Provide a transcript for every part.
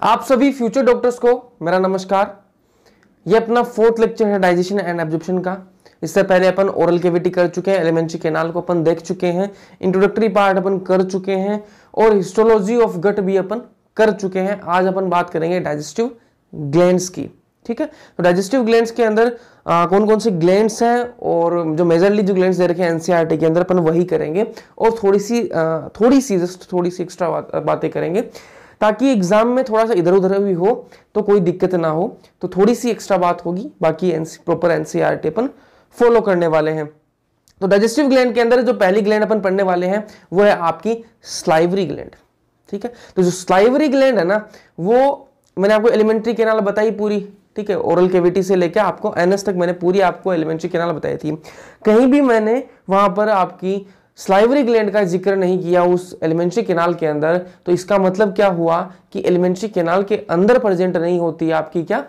आप सभी future doctors को मेरा नमस्कार। ये अपना 4th लेक्चर है डाइजेशन एंड एब्जॉर्प्शन का। इससे पहले अपन ओरल कैविटी कर चुके हैं, एलिमेंट्री कैनाल को अपन देख चुके हैं, इंट्रोडक्टरी पार्ट अपन कर चुके हैं और हिस्टोलॉजी ऑफ गट भी अपन कर चुके हैं। आज अपन बात करेंगे डाइजेस्टिव ग्लैंड्स की। ठीक है, तो डाइजेस्टिव ग्लैंड्स के अंदर कौन कौन से ग्लैंड्स हैं और जो मेजरली जो ग्लैंड्स दे रखे हैं एनसीईआरटी के अंदर अपन वही करेंगे और थोड़ी सी एक्स्ट्रा बातें करेंगे ताकि एग्जाम में थोड़ा सा इधर उधर भी हो तो कोई दिक्कत ना हो। तो थोड़ी सी एक्स्ट्रा बात होगी, बाकी प्रॉपर एनसीईआरटी अपन फॉलो करने वाले हैं। तो डाइजेस्टिव ग्लैंड के अंदर जो पहली ग्लैंड अपन पढ़ने वाले हैं वो है आपकी स्लाइवरी ग्लैंड। ठीक है, तो जो स्लाइवरी ग्लैंड है ना, वो मैंने आपको एलिमेंट्री कैनाल बताई पूरी। ठीक है, ओरल कैविटी से लेकर आपको एनएस तक मैंने पूरी आपको एलिमेंट्री कैनाल बताई थी। कहीं भी मैंने वहां पर आपकी स्लाइवरी ग्लैंड का जिक्र नहीं किया उस एलिमेंट्री कैनाल के अंदर, तो इसका मतलब क्या हुआ कि एलिमेंट्री कैनाल के अंदर प्रेजेंट नहीं होती है आपकी क्या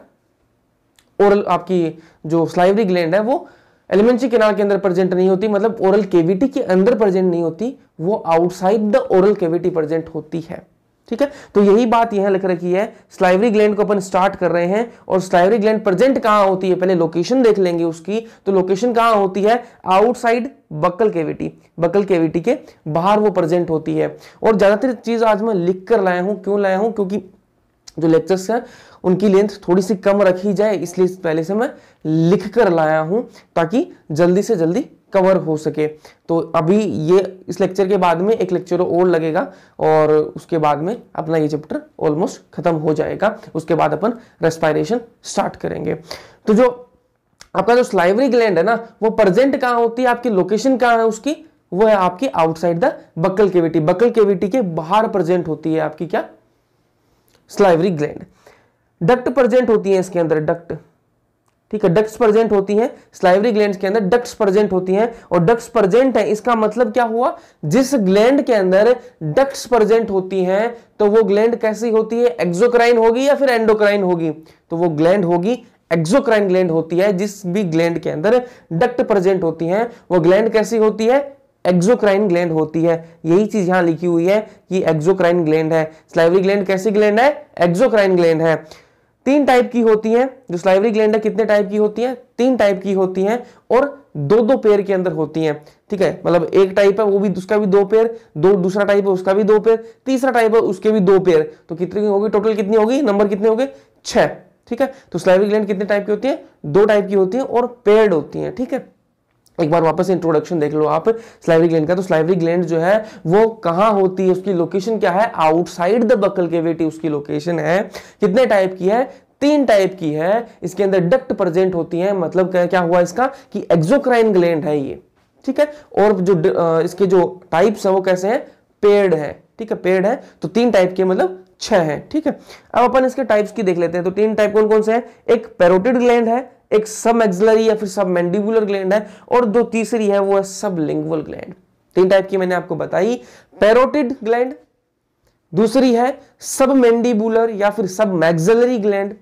ओरल, आपकी जो स्लाइवरी ग्लैंड है वो एलिमेंट्री कैनाल के अंदर प्रेजेंट नहीं होती, मतलब ओरल कैविटी के अंदर प्रेजेंट नहीं होती, वो outside the oral cavity present होती है। ठीक है, तो यही बात यहां लिख रखी है। स्लाइवरी ग्लैंड को अपन स्टार्ट कर रहे हैं और स्लाइवरी ग्लैंड प्रेजेंट कहां होती है, पहले लोकेशन देख लेंगे उसकी। तो लोकेशन कहां होती है, outside buccal cavity, buccal cavity के बाहर वो प्रेजेंट होती है। और ज्यादातर चीज आज मैं लिख कर लाया हूं, क्यों लाया हूं, क्योंकि जो लेक्चर्स हैं उनकी लेंथ थोड़ी सी कम रखी जाए, इसलिए पहले से मैं लिख कर लाया हूं ताकि जल्दी से जल्दी कवर हो सके। तो अभी ये इस लेक्चर के बाद में एक लेक्चर और लगेगा और उसके बाद में अपना ये चैप्टर ऑलमोस्ट खत्म हो जाएगा। उसके बाद अपन रेस्पिरेशन स्टार्ट करेंगे। तो जो आपका जो स्लाइवरी ग्लैंड है ना, वो प्रेजेंट कहां होती है, आपकी लोकेशन कहां है उसकी, वो है आपकी outside the buccal cavity, buccal cavity के बाहर प्रेजेंट होती है आपकी क्या स्लाइवरी ग्लैंड। डक्ट प्रेजेंट होती है इसके अंदर, डक्ट। ठीक है, डक्ट्स प्रेजेंट होती हैं स्लाइवरी ग्लैंड्स के अंदर, डक्ट्स प्रेजेंट होती हैं। और डक्ट्स प्रेजेंट है इसका मतलब क्या हुआ, जिस ग्लैंड के अंदर डक्ट्स प्रेजेंट होती हैं तो वो ग्लैंड कैसी होती है, एक्सोक्राइन होगी या फिर एंडोक्राइन होगी, तो वो ग्लैंड होगी एक्सोक्राइन ग्लैंड होती है। जिस भी ग्लैंड के अंदर डक्ट प्रेजेंट होती हैं वो ग्लैंड कैसी होती है, एक्सोक्राइन ग्लैंड होती है। यही चीज यहां लिखी हुई है कि एक्सोक्राइन ग्लैंड है। स्लाइवरी ग्लैंड कैसी ग्लैंड है, एक्सोक्राइन ग्लैंड है। 3 टाइप की होती हैं जो स्लाइवरी ग्लैंड है। कितने टाइप की होती हैं, 3 टाइप की होती हैं और 2-2 पेयर के अंदर होती हैं। ठीक है, मतलब एक टाइप है वो भी, उसका भी 2 पेयर, दूसरा टाइप है उसका भी 2 पेयर, तीसरा टाइप है उसके भी 2 पेयर। तो कितनी होगी टोटल, कितनी होगी, नंबर कितने हो गए, 6। ठीक है, तो स्लाइवरी ग्लैंड कितने टाइप की होती है, 2 टाइप की होती है और पेयर्ड होती है। ठीक है, एक बार वापस इंट्रोडक्शन देख लो आप स्लाइवरी ग्लैंड का। तो स्लाइवरी ग्लैंड जो है वो कहां होती है, उसकी लोकेशन क्या है, आउटसाइड द बक्कल कैविटी उसकी लोकेशन है। कितने टाइप की है, 3 टाइप की है। इसके अंदर डक्ट प्रेजेंट होती है, मतलब क्या हुआ इसका कि एक्सोक्राइन ग्लैंड है ये। ठीक है, और जो इसके जो टाइप्स है वो कैसे हैं, पेयर्ड है। ठीक है, पेयर्ड है, तो 3 टाइप के मतलब 6 है। ठीक है, अब अपन इसके टाइप्स की देख लेते हैं। तो 3 टाइप कौन कौन से हैं, एक पैरोटिड ग्लैंड है, एक सब मैक्सिलरी या फिर सब मैंडिबुलर ग्लैंड है, और जो तीसरी है वो है सब लिंगुअल ग्लैंड। 3 टाइप की मैंने आपको बताई, पैरोटिड ग्लैंड, दूसरी है सब मैंडिबुलर या फिर सब मैक्सिलरी ग्लैंड,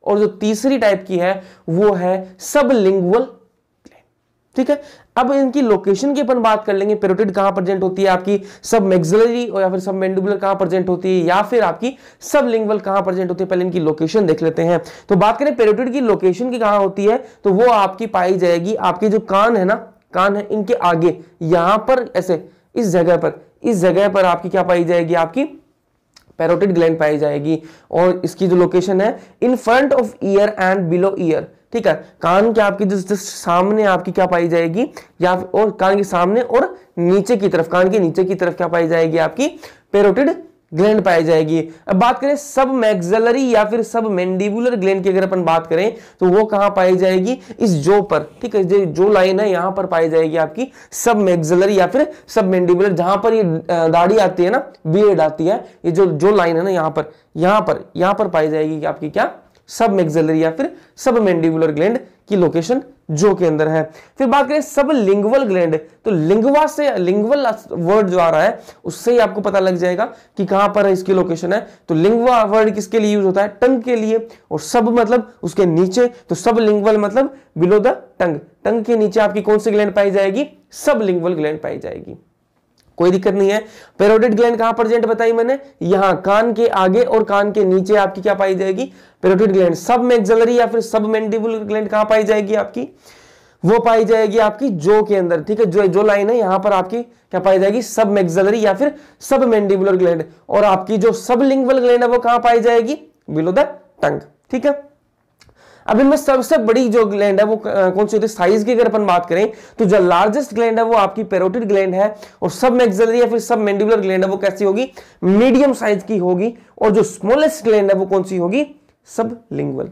और जो तीसरी टाइप की है वो है सब लिंगुअल ग्लैंड। ठीक है, अब इनकी लोकेशन की अपन बात कर लेंगे। पैरोटिड कहां प्रेजेंट होती है आपकी, सब मैक्सिलरी और या फिर सब मैंडिबुलर कहां प्रेजेंट होती है, या फिर आपकी सब लिंगुअल कहां प्रेजेंट होती है। पहले इनकी लोकेशन देख लेते हैं। तो बात करें पैरोटिड की लोकेशन की कहां होती है, तो वो आपकी पाई जाएगी, आपके जो कान है ना, कान है इनके आगे, यहां पर ऐसे इस जगह पर आपकी क्या पाई जाएगी, आपकी पैरोटिड ग्लैंड पाई जाएगी। और इसकी जो लोकेशन है in front of year and below year. ठीक है, कान के आपकी जो सामने आपकी क्या पाई जाएगी, या और कान के सामने और नीचे की तरफ, कान के नीचे की तरफ क्या पाई जाएगी, आपकी पैरोटिड ग्लैंड पाई जाएगी। अब बात करें सब मैक्सिलरी या फिर सब मैंडिबुलर ग्लैंड की अगर अपन बात करें तो वो कहां पाई जाएगी, इस जो पर। ठीक है, जो लाइन है यहां पर पाई जाएगी आपकी सब मैक्सिलरी या फिर सब मैंडिबुलर, जहां पर ये दाढ़ी आती है ना, बियर्ड आती है, ये जो लाइन है ना यहां पर पाई जाएगी आपकी क्या सब मैक्सिलरी या फिर सब मैंडिबुलर ग्लैंड की लोकेशन जो के अंदर है। फिर बात करें सब लिंगुअल ग्लैंड, तो लिंगुआ से, लिंगुअल वर्ड जो आ रहा है उससे ही आपको पता लग जाएगा कि कहां पर है इसकी लोकेशन है। तो लिंगुआ वर्ड किसके लिए यूज होता है, टंग के लिए, और सब मतलब उसके नीचे, तो सब लिंगुअल मतलब बिलो द टंग, टंग के नीचे आपकी कौन सी ग्लैंड पाई जाएगी, सब लिंगुअल ग्लैंड पाई जाएगी। कोई दिक्कत नहीं है। पैरोटिड ग्लैंड कहां प्रेजेंट बताई मैंने, यहां कान के आगे और कान के नीचे आपकी क्या पाई जाएगी, पैरोटिड ग्लैंड। सब मैक्सिलरी या फिर सब मैंडिबुलर ग्लैंड कहां पाई जाएगी आपकी, वो पाई जाएगी आपकी जो के अंदर, ठीक है। जो लाइन है यहां पर आपकी क्या पाई जाएगी, सब मैक्सिलरी या फिर सब मैंडिबुलर ग्लैंड। और आपकी जो सब लिंगुअल ग्लैंड है वो कहां पाई जाएगी, बिलो द टंग, ठीक है। अब इनमें सबसे बड़ी जो ग्लैंड है वो कौन सी होती है, साइज की अगर अपन बात करें तो जो लार्जेस्ट ग्लैंड है वो आपकी पैरोटिड ग्लैंड है, और सब मैक्सिलरी या फिर सब मैंडिबुलर ग्लैंड है वो कैसी होगी, मीडियम साइज की होगी। और जो स्मॉलेस्ट ग्लैंड है वो कौन सी होगी, सब लिंगुअल।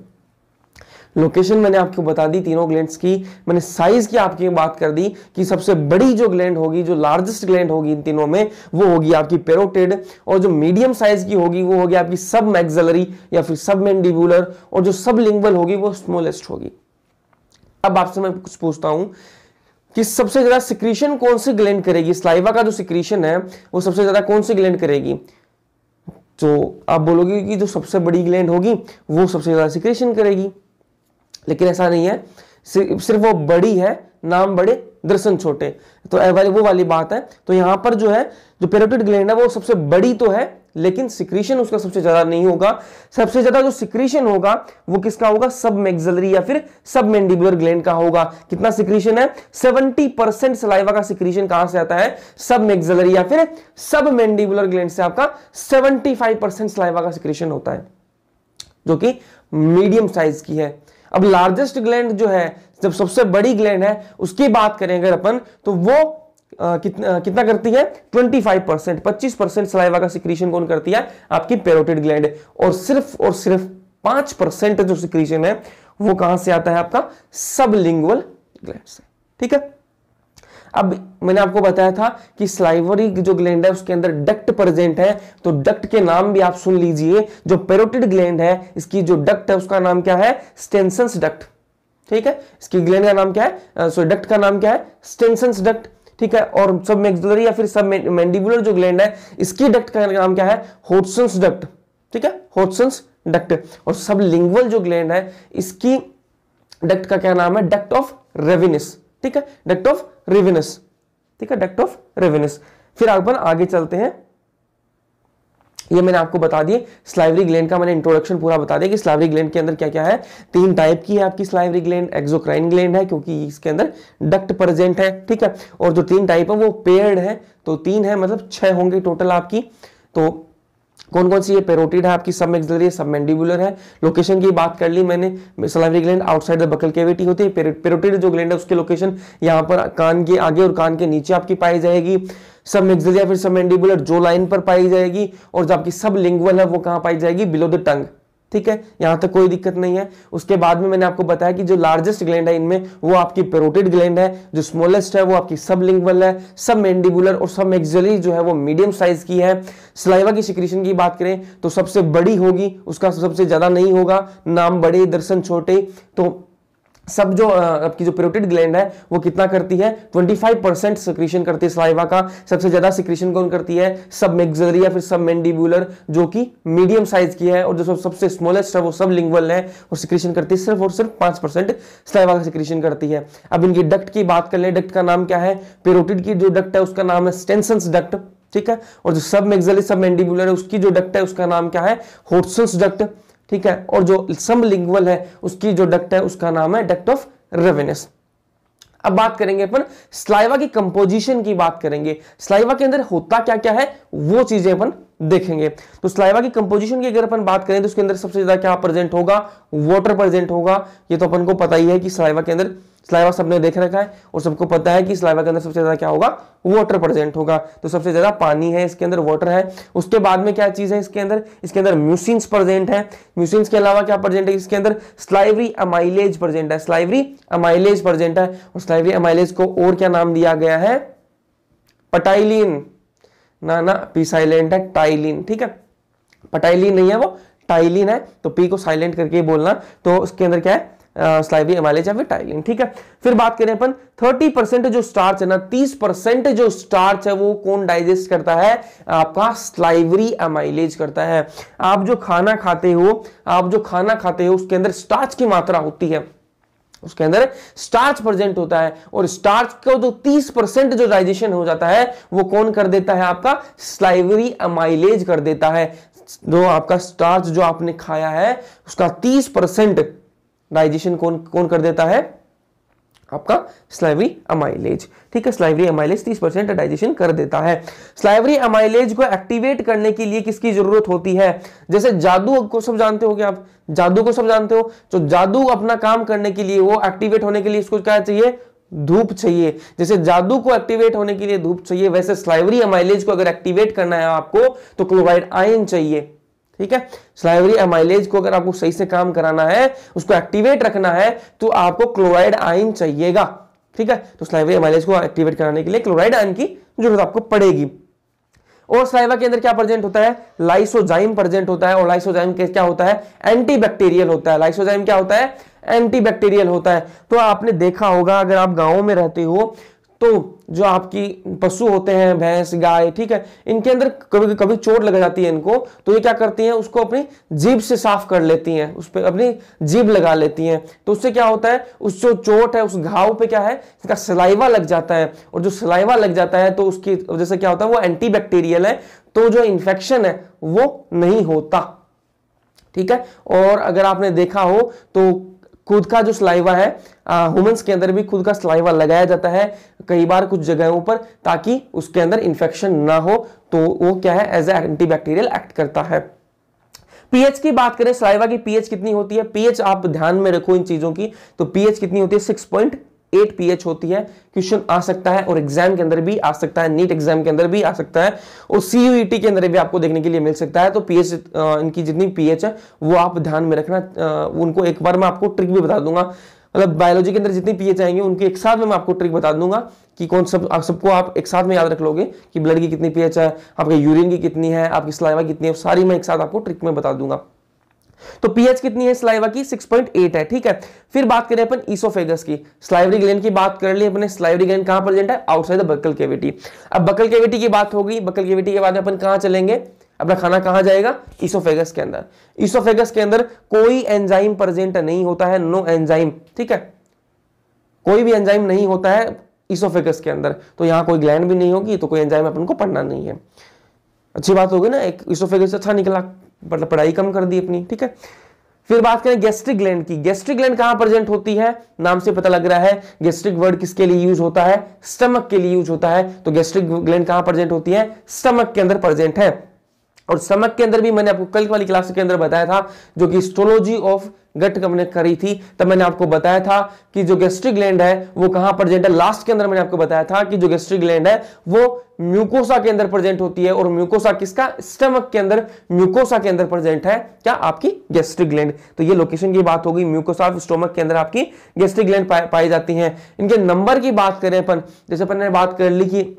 लोकेशन मैंने आपको बता दी तीनों ग्लैंड्स की, मैंने साइज की आपकी बात कर दी कि सबसे बड़ी जो ग्लैंड होगी, जो लार्जेस्ट ग्लैंड होगी इन तीनों में, वो होगी आपकी पैरोटिड। और जो मीडियम साइज की होगी वो होगी आपकी सब मैक्सिलरी या फिर सब मैंडिबुलर, और जो सब लिंगुअल होगी वो स्मॉलेस्ट होगी। अब आपसे मैं कुछ पूछता हूं कि सबसे ज्यादा सिक्रीशन कौन सी ग्लैंड करेगी, स्लाइवा का जो सिक्रीशन है वो सबसे ज्यादा कौन सी ग्लैंड करेगी। तो आप बोलोगे कि जो सबसे बड़ी ग्लैंड होगी वो सबसे ज्यादा सिक्रीशन करेगी, लेकिन ऐसा नहीं है, सिर्फ वो बड़ी है, नाम बड़े दर्शन छोटे, तो वो वाली बात है। तो यहां पर जो है जो पैरोटिड ग्लैंड है वो सबसे बड़ी तो है, लेकिन सिक्रीशन उसका सबसे ज्यादा नहीं होगा। सबसे ज्यादा जो सिक्रीशन होगा वो किसका होगा, सब मैक्सिलरी या फिर सब मैंडिबुलर ग्लैंड का होगा। कितना सिक्रीशन है, 70% सलाइवा का सिक्रीशन कहां से आता है, सब मैक्सिलरी या फिर सब मैंडिबुलर ग्लैंड से आपका 75% सलाइवा का सिक्रीशन होता है, जो कि मीडियम साइज की है। अब लार्जेस्ट ग्लैंड जो है, जब सबसे बड़ी ग्लैंड है उसकी बात करें अगर अपन, तो वो कितना करती है, 25%, 25% सलाइवा का सिक्रीशन कौन करती है, आपकी पैरोटिड ग्लैंड। और सिर्फ 5% जो सिक्रीशन है वो कहां से आता है, आपका सबलिंगुअल ग्लैंड से, ठीक है। अब मैंने आपको बताया था कि स्लाइवरी जो ग्लैंड है उसके अंदर डक्ट प्रेजेंट है, तो डक्ट के नाम भी आप सुन लीजिए। जो पैरोटिड ग्लैंड है इसकी जो डक्ट है उसका नाम क्या है, स्टेनसन्स डक्ट, ठीक है। इसकी ग्लैंड का नाम क्या है, सॉरी डक्ट का नाम क्या है, स्टेनसन्स डक्ट, ठीक है। और सब मैक्सिलरी या फिर सब मैंडिबुलर जो ग्लैंड है इसकी डक्ट का नाम क्या है, होड्सन्स डक्ट, ठीक है, होड्सन्स डक्ट। और सब लिंगुअल जो ग्लैंड है इसकी डक्ट का क्या नाम है, डक्ट ऑफ रेविनस, ठीक है, डक्ट ऑफ रेविनस, ठीक है, डक्ट ऑफ रेविनस। फिर अपन आगे चलते हैं, ये मैंने आपको बता दिए स्लाइवरी ग्लैंड का, मैंने इंट्रोडक्शन पूरा बता दिया कि स्लाइवरी ग्लैंड के अंदर क्या क्या है। 3 टाइप की है आपकी स्लाइवरी ग्लैंड, एक्सोक्राइन ग्लैंड है क्योंकि इसके अंदर डक्ट प्रेजेंट है, ठीक है। और जो 3 टाइप है वो पेयर्ड है, तो 3 है मतलब 6 होंगे टोटल आपकी। तो कौन कौन सी है, पैरोटिड है आपकी, सब मैक्सिलरी, सब मैंडिबुलर है। लोकेशन की बात कर ली मैंने, salivary gland outside the buccal cavity होती है। पैरोटिड जो ग्लैंड है उसकी लोकेशन यहाँ पर कान के आगे और कान के नीचे आपकी पाई जाएगी। सब मैक्सिलरी या फिर सब मैंडिबुलर जो लाइन पर पाई जाएगी, और जो आपकी सब लिंगुअल है वो कहां पाई जाएगी, बिलो द टंग, ठीक है। यहां तक कोई दिक्कत नहीं है। उसके बाद में मैंने आपको बताया कि जो लार्जेस्ट ग्लैंड है इनमें वो आपकी पैरोटिड ग्लैंड है, जो स्मॉलेस्ट है वो आपकी सब लिंगुअल है, सब मैंडिबुलर और सब मैक्सिलरी जो है वो मीडियम साइज की है। सलाइवा की सिक्रीशन की बात करें तो सबसे बड़ी होगी, उसका सबसे ज्यादा नहीं होगा, नाम बड़े दर्शन छोटे। तो सब जो आपकी जो पैरोटिड ग्लैंड है वो कितना करती है, 25% सिक्रीशन करती है सलाइवा का। सबसे ज्यादा सिक्रीशन कौन करती है, सब मैक्सिलरी या फिर सब मैंडिबुलर जो कि मीडियम साइज की है। और जो सबसे स्मॉलेस्ट है वो सब लिंगुअल है, और सिक्रीशन करती है सिर्फ और सिर्फ 5% सलाइवा का सिक्रीशन करती है। अब इनकी डक्ट की बात कर ले, डक्ट का नाम क्या है, पैरोटिड की जो डक्ट है उसका नाम है स्टेनसन्स डक्ट, ठीक है। और जो सब मैक्सिलरी सब मैंडिबुलर है उसकी जो डक्ट है उसका नाम क्या है, होड्सन्स डक्ट, ठीक है। और जो सबलिंगुअल है उसकी जो डक्ट है उसका नाम है डक्ट ऑफ रेविनस। अब बात करेंगे अपन स्लाइवा की कंपोजिशन की बात करेंगे, स्लाइवा के अंदर होता क्या क्या है वो चीजें अपन देखेंगे। तो स्लाइवा की कंपोजिशन की अगर अपन बात करें तो उसके अंदर सबसे ज्यादा क्या प्रेजेंट होगा, वाटर प्रेजेंट होगा। ये तो अपन को पता ही है कि स्लाइवा के अंदर, स्लाइवा सबने देख रखा है और सबको पता है कि स्लाइवा के अंदर सबसे ज्यादा क्या होगा, वाटर प्रेजेंट होगा। तो सबसे ज्यादा पानी है इसके अंदर, वाटर है। उसके बाद में क्या चीज है इसके अंदर म्यूसिन्स प्रेजेंट है। म्यूसिन्स के अलावा क्या प्रेजेंट है इसके अंदर, स्लाइवरी अमाइलेज प्रेजेंट है, स्लाइवरी अमाइलेज प्रेजेंट है। और स्लाइवरी अमाइलेज को और क्या नाम दिया गया है, पटाइलिन, ना पी साइलेंट है, टाइलिन, ठीक है। पटाइलिन नहीं है वो, टाइलिन है, तो पी को साइलेंट करके बोलना। तो उसके अंदर क्या है, स्लाइवरी अमाइलेज या फिर टाइलिन, ठीक है। फिर बात करें अपन 30% जो स्टार्च है ना, 30% जो स्टार्च है वो कौन डाइजेस्ट करता है, आपका स्लाइवरी अमाइलेज करता है। आप जो खाना खाते हो उसके अंदर स्टार्च की मात्रा होती है, उसके अंदर स्टार्च प्रेजेंट होता है, और स्टार्च को जो 30% जो डाइजेशन हो जाता है वो कौन कर देता है, आपका स्लाइवरी अमाइलेज कर देता है। जो आपका स्टार्च जो आपने खाया है उसका 30% डाइजेशन कौन कौन कर देता है, आपका स्लाइवरी अमाइलेज। ठीक है, स्लाइवरी अमाइलेज 30% डाइजेशन कर देता है। स्लाइवरी अमाइलेज को एक्टिवेट करने के लिए किसकी जरूरत होती है, जैसे जादू को सब जानते हो क्या आप, जादू को सब जानते हो, तो जादू अपना काम करने के लिए, वो एक्टिवेट होने के लिए इसको क्या चाहिए, धूप चाहिए। जैसे जादू को एक्टिवेट होने के लिए धूप चाहिए, वैसे स्लाइवरी अमाइलेज को अगर एक्टिवेट करना है आपको तो क्लोराइड आयन चाहिए। ठीक है, स्लाइवरी अमाइलेज को अगर आपको सही से काम कराना है, उसको एक्टिवेट रखना है, तो आपको क्लोराइड आयन चाहिएगा। ठीक है, तो स्लाइवरी अमाइलेज को एक्टिवेट कराने के लिए क्लोराइड आयन की जरूरत आपको पड़ेगी। और स्लाइवा के अंदर क्या प्रेजेंट होता है, लाइसोजाइम प्रेजेंट होता है, और लाइसोजाइम क्या होता है, एंटीबैक्टीरियल होता है। लाइसोजाइम क्या होता है, एंटीबैक्टीरियल होता है। तो आपने देखा होगा अगर आप गांव में रहते हो तो जो आपकी पशु होते हैं, भैंस, गाय, ठीक है, इनके अंदर कभी कभी चोट लग जाती है इनको, तो ये क्या करती हैं, उसको अपनी जीभ से साफ कर लेती हैं, उस पर अपनी जीभ लगा लेती हैं। तो उससे क्या होता है, उस जो चोट है उस घाव पे क्या है, इसका सलाइवा लग जाता है, और जो सलाइवा लग जाता है तो उसकी वजह से क्या होता है, वो एंटीबैक्टीरियल है, तो जो इन्फेक्शन है वो नहीं होता। ठीक है, और अगर आपने देखा हो तो खुद का जो सलाइवा है, ह्यूमंस के अंदर भी खुद का सलाइवा लगाया जाता है कई बार कुछ जगहों पर, ताकि उसके अंदर इंफेक्शन ना हो, तो वो क्या है, एज ए एंटीबैक्टीरियल एक्ट करता है। पीएच की बात करें, सलाइवा की पीएच कितनी होती है, पीएच आप ध्यान में रखो इन चीजों की, तो पीएच कितनी होती है, 6.8 पीएच होती है। क्वेश्चन आ सकता है और एग्जाम के अंदर भी आ सकता है, नीट एग्जाम के अंदर भी आ सकता है, और सीयूईटी के अंदर भी आपको देखने के लिए मिल सकता है। तो पीएच, इनकी जितनी पीएच है वो आप ध्यान में रखना। उनको एक बार मैं आपको ट्रिक भी बता दूंगा, मतलब बायोलॉजी के अंदर जितनी पीएच आएंगे उनके एक साथ में मैं आपको ट्रिक बता दूंगा कि कौन सबको आप एक साथ में याद रख लोगे कि ब्लड की कितनी पीएच है, आपके यूरिन की कितनी है, आपकी सलाइवा कितनी है, सारी मैं एक साथ आपको ट्रिक में बता दूंगा। तो पीएच कितनी है सलाइवा की, 6.8 है। ठीक है, फिर बात करें अपन ईसोफेगस की, स्लाइवरी ग्लैंड की बात कर ली अपने। स्लाइवरी ग्लैंड कहां प्रेजेंट है, आउटसाइड द बकल कैविटी। अब बकल कैविटी की बात होगी, बकल कैविटी के बाद अपन कहां चलेंगे, अपना खाना कहां जाएगा, ईसोफेगस के अंदर। ईसोफेगस के अंदर कोई एंजाइम प्रेजेंट नहीं होता है, नो एंजाइम। ठीक है, कोई भी एंजाइम नहीं होता है ईसोफेगस के अंदर, तो यहां कोई ग्लैंड भी नहीं होगी, तो कोई एंजाइम अपन को पढ़ना नहीं है। अच्छी बात होगी ना, एक ईसोफेगस अच्छा निकला, मतलब पढ़ाई कम कर दी अपनी। ठीक है, फिर बात करें गैस्ट्रिक ग्लैंड की। गैस्ट्रिक ग्लैंड कहां प्रेजेंट होती है, नाम से पता लग रहा है गैस्ट्रिक वर्ड किसके लिए यूज होता है, स्टमक के लिए यूज होता है। तो गैस्ट्रिक ग्लैंड कहां प्रेजेंट होती है, स्टमक के अंदर प्रेजेंट है। और स्टमक के अंदर भी मैंने आपको कल वाली क्लास के अंदर बताया था, जो कि हिस्टोलॉजी ऑफ गट हमने करी थी, तब मैंने आपको बताया था कि जो गैस्ट्रिक ग्लैंड है वो कहां प्रेजेंट है। लास्ट के अंदर मैंने आपको बताया था कि जो गैस्ट्रिक ग्लैंड है वो म्यूकोसा के अंदर प्रेजेंट होती है, और म्यूकोसा किसका, स्टमक के अंदर, म्यूकोसा के अंदर प्रेजेंट है क्या, आपकी गैस्ट्रिक ग्लैंड। तो ये लोकेशन की बात होगी, म्यूकोसा स्टमक के अंदर आपकी गैस्ट्रिक ग्लैंड पाई जाती है। इनके नंबर की बात करें अपन, जैसे अपन ने बात कर ली कि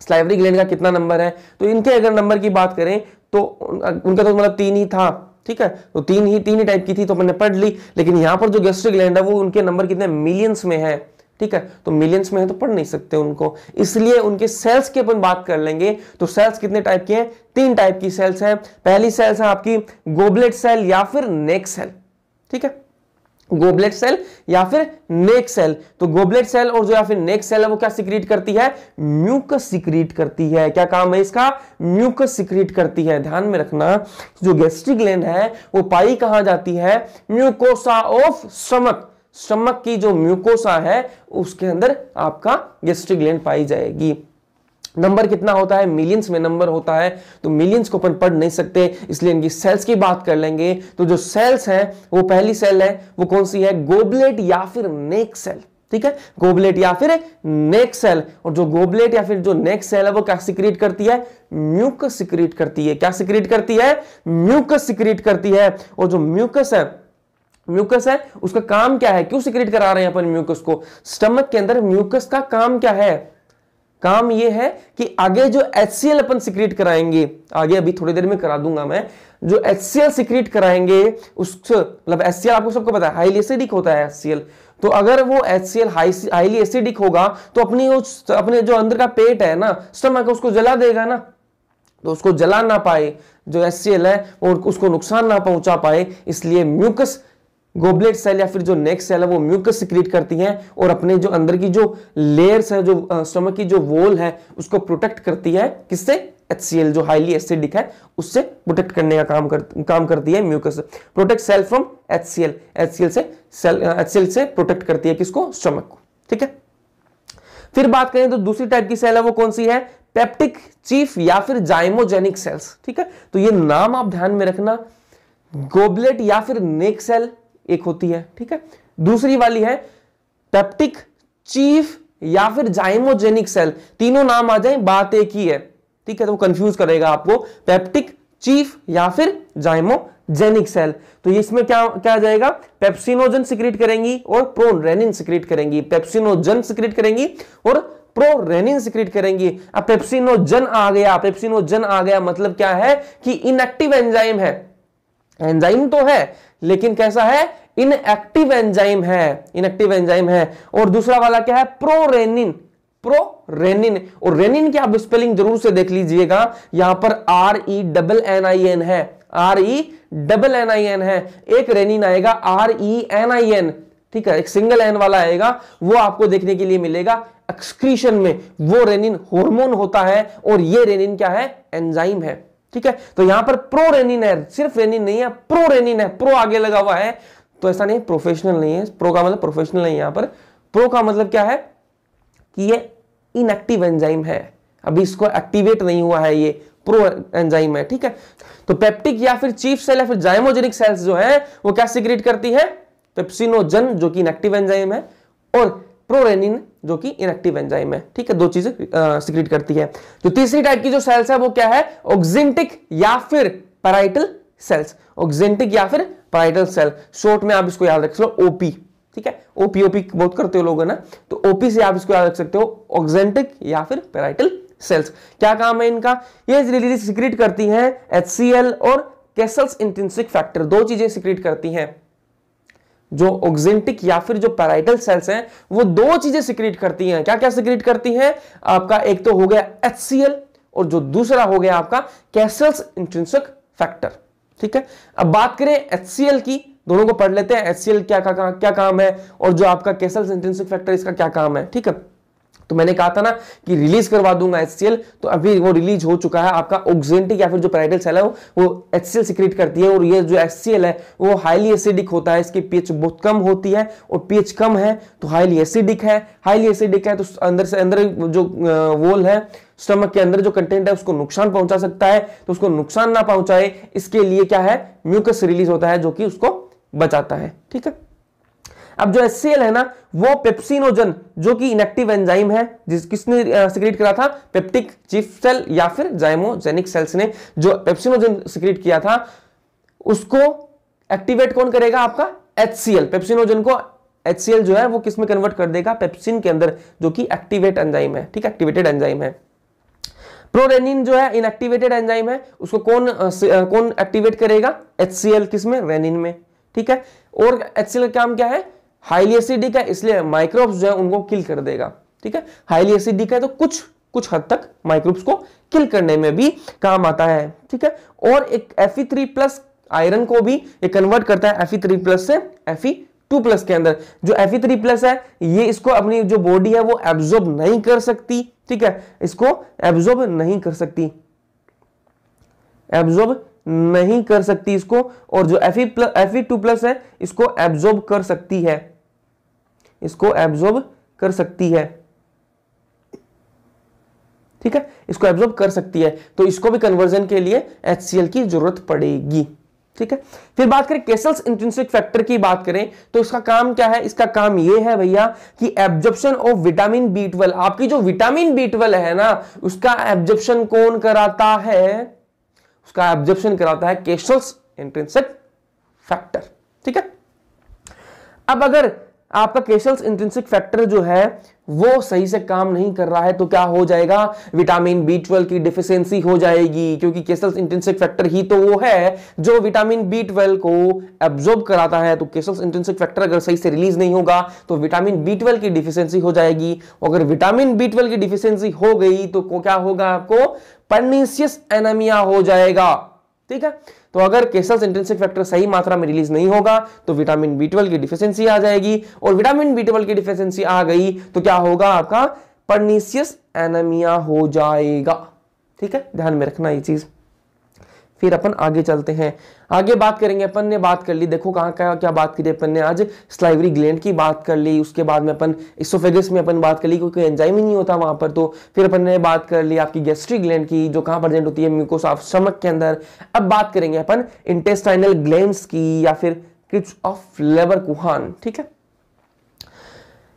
स्लाइवरी ग्लैंड का कितना नंबर है, तो इनके अगर नंबर की बात करें तो उनका तो मतलब 3 ही था। ठीक है, तो तीन ही टाइप की थी, तो मैंने पढ़ ली। लेकिन यहां पर जो गैस्ट्रिक ग्लैंड है वो उनके नंबर कितने, मिलियंस में है। ठीक है, तो मिलियंस में है तो पढ़ नहीं सकते उनको, इसलिए उनके सेल्स की अपन बात कर लेंगे। तो सेल्स कितने टाइप की हैं, 3 टाइप की सेल्स हैं। पहली सेल्स है आपकी गोबलेट सेल या फिर नेक सेल। ठीक है, गोबलेट सेल या फिर नेक सेल। तो गोबलेट सेल और जो या फिर नेक सेल है वो क्या सिक्रीट करती है, म्यूकस सिक्रीट करती है। क्या काम है इसका, म्यूकस सिक्रीट करती है। ध्यान में रखना, जो गैस्ट्रिक ग्लैंड है वो पाई कहां जाती है, म्यूकोसा ऑफ स्टमक। स्टमक की जो म्यूकोसा है उसके अंदर आपका गैस्ट्रिक ग्लैंड पाई जाएगी। नंबर कितना होता है, मिलियंस में नंबर होता है, तो मिलियंस को अपन पढ़ नहीं सकते, इसलिए इनकी सेल्स की बात कर लेंगे। तो जो सेल्स है वो पहली सेल है वो कौन सी है, गोबलेट या फिर नेक सेल। ठीक है, गोबलेट या फिर नेक सेल। और जो गोबलेट या फिर जो नेक सेल है वो क्या सिक्रीट करती है, म्यूकस सिक्रीट करती है। क्या सिक्रीट करती है, म्यूकस सिक्रीट करती है। और जो म्यूकस है उसका काम क्या है, क्यों सिक्रीट करा रहे हैं अपन म्यूकस को, स्टमक के अंदर म्यूकस का काम क्या है, काम यह है कि आगे जो HCl अपन सिक्रीट कराएंगे, आगे अभी थोड़ी देर में करा दूंगा मैं, जो HCl सिक्रीट कराएंगे उससे, मतलब HCl आपको सबको पता है हाईली एसिडिक होता है HCl। तो अगर वो HCl हाईली एसिडिक होगा तो अपने जो अंदर का पेट है ना, स्टमक, उसको जला देगा ना। तो उसको जला ना पाए जो HCl है और उसको नुकसान ना पहुंचा पाए, इसलिए म्यूकस गोबलेट सेल या फिर जो नेक सेल है वो म्यूकस सिक्रीट करती हैं और अपने जो अंदर की जो लेयर्स है, जो स्टमक की जो वॉल है उसको प्रोटेक्ट करती है। किससे? HCl जो हाईली एसिडिक है उससे प्रोटेक्ट करने का काम करती है mucus. Protect cell from HCl, HCl से प्रोटेक्ट करती है किसको? स्टमक को। ठीक है, फिर बात करें तो दूसरी टाइप की सेल है वो कौन सी है? पेप्टिक चीफ या फिर जाइमोजेनिक सेल्स। ठीक है, तो ये नाम आप ध्यान में रखना, गोबलेट या फिर नेक सेल एक होती है। ठीक है, दूसरी वाली है पेप्टिक चीफ या फिर जाइमोजेनिक सेल। तीनों नाम आ जाए बात एक ही है। ठीक है, तो कंफ्यूज करेगा आपको, पेप्टिक चीफ या फिर जाइमोजेनिक सेल। तो इसमें क्या आ जाएगा? पेप्सिनोजन सिक्रीट करेंगी और प्रोरेनिन सिक्रीट करेंगी। पेप्सिनोजन सिक्रीट करेंगी और प्रोरेनिन सिक्रीट करेंगी। अब पेप्सिनोजन आ गया मतलब क्या है कि इनएक्टिव एंजाइम है। एंजाइम तो है लेकिन कैसा है? इनएक्टिव एंजाइम है। और दूसरा वाला क्या है? प्रोरेनिन। और रेनिन की आप स्पेलिंग जरूर से देख लीजिएगा, यहां पर RENNIN है, RENNIN है। एक रेनिन आएगा RENIN। ठीक है, एक सिंगल एन वाला आएगा, वो आपको देखने के लिए मिलेगा एक्सक्रीशन में। वो रेनिन हार्मोन होता है और ये रेनिन क्या है? एंजाइम है। ठीक है, तो यहां पर प्रोरेनिन है, सिर्फ रेनिन नहीं है, प्रोरेनिन है। प्रो आगे लगा हुआ है तो ऐसा नहीं, प्रोफेशनल नहीं है। प्रो का मतलब प्रोफेशनल नहीं है। यहां पर प्रो का मतलब क्या है कि ये इनएक्टिव एंजाइम है, अभी इसको एक्टिवेट नहीं हुआ है, ये प्रो एंजाइम है। ठीक है, तो पेप्टिक या फिर चीफ सेल या फिर जाइमोजेनिक सेल्स जो है वो क्या सिक्रीट करती है? पेप्सिनोजन जो कि इनएक्टिव एंजाइम है और प्रोरेनिन जो कि इनएक्टिव एंजाइम है। ठीक है, दो चीजें सिक्रीट करती है। जो तीसरी टाइप की जो सेल्स है वो क्या है? ऑक्जेंटिक या फिर पैराइटल सेल्स। ऑक्जेंटिक या फिर पैराइटल सेल, शॉर्ट में आप इसको याद रख लो ओपी। ठीक है, ओपी बहुत करते हो लोग है ना, तो ओपी से आप इसको याद रख सकते हो, ऑक्जेंटिक या फिर पैराइटल सेल्स। क्या काम है इनका? ये रिलीज सिक्रीट करती हैं HCl और कैसल्स इंट्रिंसिक फैक्टर। दो चीजें सिक्रीट करती हैं। जो ऑक्जेंटिक या फिर जो पैराइटल सेल्स हैं वो दो चीजें सिक्रीट करती हैं। क्या क्या सिक्रीट करती हैं? आपका एक तो हो गया HCl और जो दूसरा हो गया आपका कैसल्स इंट्रिंसिक फैक्टर। ठीक है, अब बात करें HCl की, दोनों को पढ़ लेते हैं। HCl क्या काम है और जो आपका कैसल्स इंट्रिंसिक फैक्टर इसका क्या काम है। ठीक है, तो मैंने कहा था ना कि रिलीज करवा दूंगा HCl, तो अभी वो रिलीज हो चुका है। आपका ऑक्जेंटिक या फिर जो पैराइटल सेल है वो HCl सिक्रीट करती है और ये जो HCl है वो हाईली एसिडिक होता है, इसकी pH बहुत कम होती है और pH कम है तो हाईली एसिडिक है तो अंदर जो वॉल है, स्टमक के अंदर जो कंटेंट है उसको नुकसान पहुंचा सकता है। तो उसको नुकसान ना पहुंचाए इसके लिए क्या है? म्यूकस रिलीज होता है जो कि उसको बचाता है। ठीक है, अब जो HCl है ना वो पेप्सिनोजन जो कि इनएक्टिव एंजाइम है, किसने सिक्रीट करा था? पेप्टिक चीफ सेल या फिर जाइमोजेनिक सेल्स ने जो पेप्सिनोजन सिक्रीट किया था उसको एक्टिवेट कौन करेगा? आपका HCl। पेप्सिनोजन को HCl जो है वो किस में कन्वर्ट कर देगा? पेप्सिन के अंदर, जो कि एक्टिवेट एंजाइम है। ठीक है, एक्टिवेटेड एंजाइम है। प्रोरेनिन जो है इनएक्टिवेटेड एंजाइम है, उसको कौन एक्टिवेट करेगा? HCl। किस में? रेनिन में। ठीक है, और HCl का काम क्या है? हाईली एसिडिक है, इसलिए माइक्रोब्स जो है उनको किल कर देगा। ठीक है, हाईली एसिडिक है तो कुछ हद तक माइक्रोब्स को किल करने में भी काम आता है। ठीक है, और एक Fe3+ आयरन को भी ये कन्वर्ट करता है Fe3+ से Fe2+ के अंदर। जो Fe3+ है ये इसको अपनी जो बॉडी है वो एब्जॉर्ब नहीं कर सकती। ठीक है, इसको एब्जॉर्ब नहीं कर सकती इसको, और जो Fe2+ है इसको एब्जॉर्ब कर सकती है। ठीक है, इसको एब्जॉर्ब कर सकती है, तो इसको भी कन्वर्जन के लिए HCl की जरूरत पड़ेगी। ठीक है, फिर बात करें कैसल्स इंट्रिंसिक फैक्टर की बात करें तो इसका काम क्या है? इसका काम यह है भैया कि एब्जॉर्प्शन ऑफ विटामिन B12। आपकी जो विटामिन B12 है ना उसका एब्जॉर्प्शन कौन कराता है? उसका एब्जॉर्प्शन कराता है कैसल्स इंट्रिंसिक फैक्टर। ठीक है, अब अगर आपका कैसल्स इंट्रिंसिक फैक्टर जो है वो सही से काम नहीं कर रहा है तो क्या हो जाएगा? विटामिन B12 की डिफिशियंसी हो जाएगी, क्योंकि कैसल्स इंट्रिंसिक फैक्टर ही तो वो है जो विटामिन B12 को एब्जॉर्ब कराता है। तो कैसल्स इंट्रिंसिक फैक्टर अगर सही से रिलीज नहीं होगा तो विटामिन B12 की डिफिशियंसी हो जाएगी। अगर विटामिन B12 की डिफिशियंसी हो गई तो क्या होगा? आपको पर्नीशियस एनीमिया हो जाएगा। ठीक है। तो अगर केसल्स इंट्रिंसिक फैक्टर सही मात्रा में रिलीज नहीं होगा तो विटामिन B12 की डिफिशियंसी आ जाएगी, और विटामिन B12 की डिफिशियंसी आ गई तो क्या होगा, आपका पर्नीशियस एनीमिया हो जाएगा। ठीक है, ध्यान में रखना ये चीज। फिर अपन आगे चलते हैं, आगे बात करेंगे। अपन ने बात कर ली, देखो कहाँ क्या बात करी अपन ने आज, स्लाइवरी ग्लैंड की बात कर ली, उसके बाद में अपन इसोफेगस में अपन बात कर ली क्योंकि एंजाइम ही नहीं होता वहां पर। तो फिर अपन ने बात कर ली आपकी गैस्ट्रिक ग्लैंड की, जो कहाँ प्रेजेंट होती है, म्यूकोस ऑफ स्टमक के अंदर। अब बात करेंगे अपन इंटेस्टाइनल ग्लैंड्स की, या फिर किड्स ऑफ लेवरकुहान। ठीक है,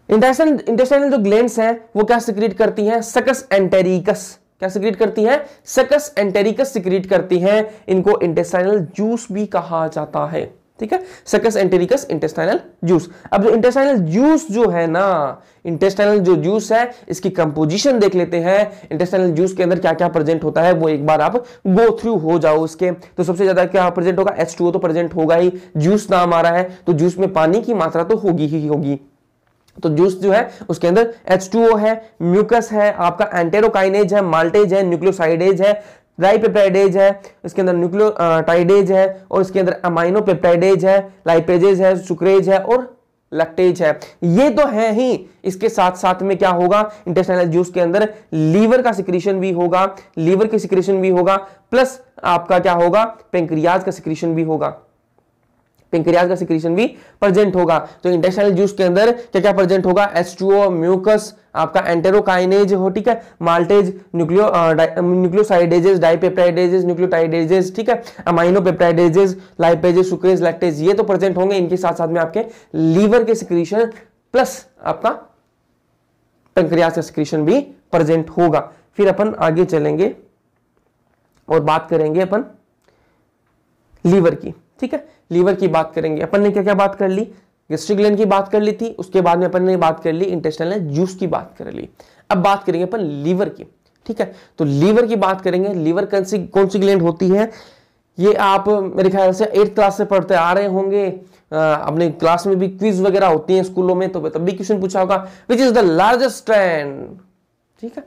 इंटेस्टाइनल जो ग्लैंड्स हैं वो क्या सिक्रीट करती हैं, सकस एंटेरिकस। क्या सिक्रीट करती है, सकस एंटेरिकस सिक्रीट करती हैं। इनको इंटेस्टाइनल जूस भी कहा जाता है। ठीक है, सकस एंटेरिकस इंटेस्टाइनल जूस। अब जो इंटेस्टाइनल जूस जो है ना, इंटेस्टाइनल जो जूस है इसकी कंपोजिशन देख लेते हैं। इंटेस्टाइनल जूस के अंदर क्या क्या प्रेजेंट होता है वो एक बार आप गो थ्रू हो जाओ उसके। तो सबसे ज्यादा क्या प्रेजेंट होगा, H2O तो प्रेजेंट होगा ही, जूस नाम आ रहा है तो जूस में पानी की मात्रा तो होगी ही होगी। तो जूस जो है उसके अंदर H2O है, म्यूकस है, आपका एंटेरोकाइनेज है, माल्टेज है, न्यूक्लियोसाइडेज है, डाइपेप्टाइडेज है, इसके अंदर न्यूक्लियोटाइडेज है, और इसके अंदर अमाइनोपेप्टाइडेज है, लाइपेजेज है, सुक्रेज है और लैक्टेज है। ये तो है ही। इसके साथ साथ में क्या होगा, इंटेस्टाइनल जूस के अंदर लीवर का सिक्रीशन भी होगा, लीवर की सिक्रीशन भी होगा, प्लस आपका क्या होगा, पेंक्रियाज का सिक्रीशन भी होगा, पेंक्रियाज का सिक्रीशन भी प्रेजेंट होगा। तो इंटेस्टाइनल जूस के अंदर क्या क्या प्रेजेंट होगा, H2O, म्यूकस, आपका एंटेरोकाइनेज हो, ठीक है, माल्टेज, न्यूक्लियोसाइडेजेस, डाइपेप्टाइडेजेस, न्यूक्लियोटाइडेजेस, ठीक है, अमाइनोपेप्टाइडेजेस, लाइपेजेस, सुक्रेज, लैक्टेज, ये तो प्रेजेंट होंगे। इनके साथ साथ में आपके लीवर के सिक्रीशन प्लस आपका पेंक्रियाज का सिक्रीशन भी प्रेजेंट होगा। फिर अपन आगे चलेंगे और बात करेंगे अपन लीवर की। ठीक है, लीवर की बात करेंगे। अपन ने क्या क्या बात कर ली, गैस्ट्रिक ग्लैंड की बात कर ली थी, उसके बाद में अपन ने बात कर ली इंटेस्टाइनल जूस की बात कर ली। अब बात करेंगे अपन लीवर की। ठीक है, तो लीवर की बात करेंगे। लीवर कौन सी ग्लैंड होती है, ये आप मेरे ख्याल से 8th क्लास से पढ़ते आ रहे होंगे। अपने क्लास में भी क्विज वगैरह होती है स्कूलों में, तो तब भी क्वेश्चन पूछा होगा, which is the largest gland. ठीक है,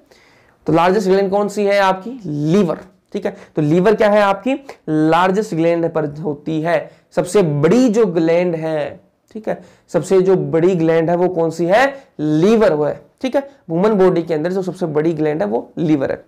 तो लार्जेस्ट ग्लैंड कौन सी है आपकी, लीवर। ठीक है, तो लीवर क्या है आपकी, लार्जेस्ट ग्लैंड पर होती है, सबसे बड़ी जो ग्लैंड है। ठीक है, सबसे जो बड़ी ग्लैंड है वो कौन सी है, लीवर वो है। ठीक है, ह्यूमन बॉडी के अंदर जो सबसे बड़ी ग्लैंड है वो लीवर है।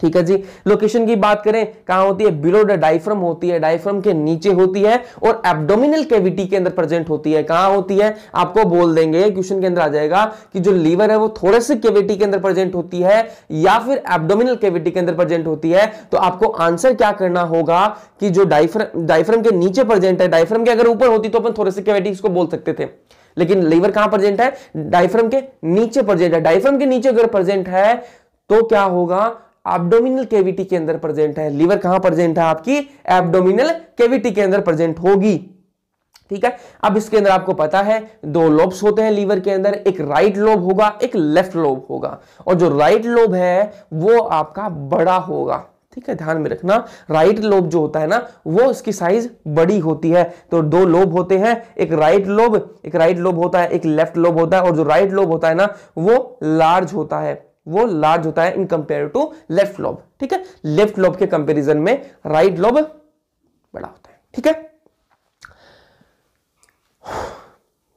ठीक है जी, लोकेशन की बात करें कहां होती है, बिलो द डायफ्राम होती है, डायफ्राम के नीचे होती है, और एब्डोमिनल कैविटी के अंदर प्रेजेंट होती है। कहां होती है आपको बोल देंगे, क्वेश्चन के अंदर आ जाएगा कि जो लीवर है वो थोरेसिक कैविटी के अंदर प्रेजेंट होती है या फिर एब्डोमिनल कैविटी के अंदर प्रेजेंट होती है। तो आपको आंसर क्या करना होगा कि जो डायफ्राम के नीचे प्रेजेंट है, डायफ्राम के अगर ऊपर होती तो अपन थोरेसिक कैविटी इसको बोल सकते थे, लेकिन लीवर कहां प्रेजेंट है, डायफ्राम के नीचे प्रेजेंट है। डायफ्राम के नीचे अगर प्रेजेंट है तो क्या होगा, एब्डोमिनल कैविटी के अंदर प्रेजेंट है। लीवर कहां प्रेजेंट है आपकी, एब्डोमिनल कैविटी के अंदर प्रेजेंट होगी। ठीक है, अब इसके अंदर आपको पता है 2 लोब्स होते हैं लीवर के अंदर, एक राइट लोब होगा, एक लेफ्ट लोब होगा, और जो राइट लोब है वो आपका बड़ा होगा। ठीक है, ध्यान में रखना, राइट लोब जो होता है ना वो इसकी साइज बड़ी होती है। तो 2 लोब होते हैं, एक राइट लोब होता है, एक लेफ्ट लोब होता है, और जो राइट लोब होता है ना वो लार्ज होता है, वो लार्ज होता है in compare to left lobe. ठीक है, लेफ्ट लोब के कंपैरिजन में राइट लोब बड़ा होता है। ठीक है,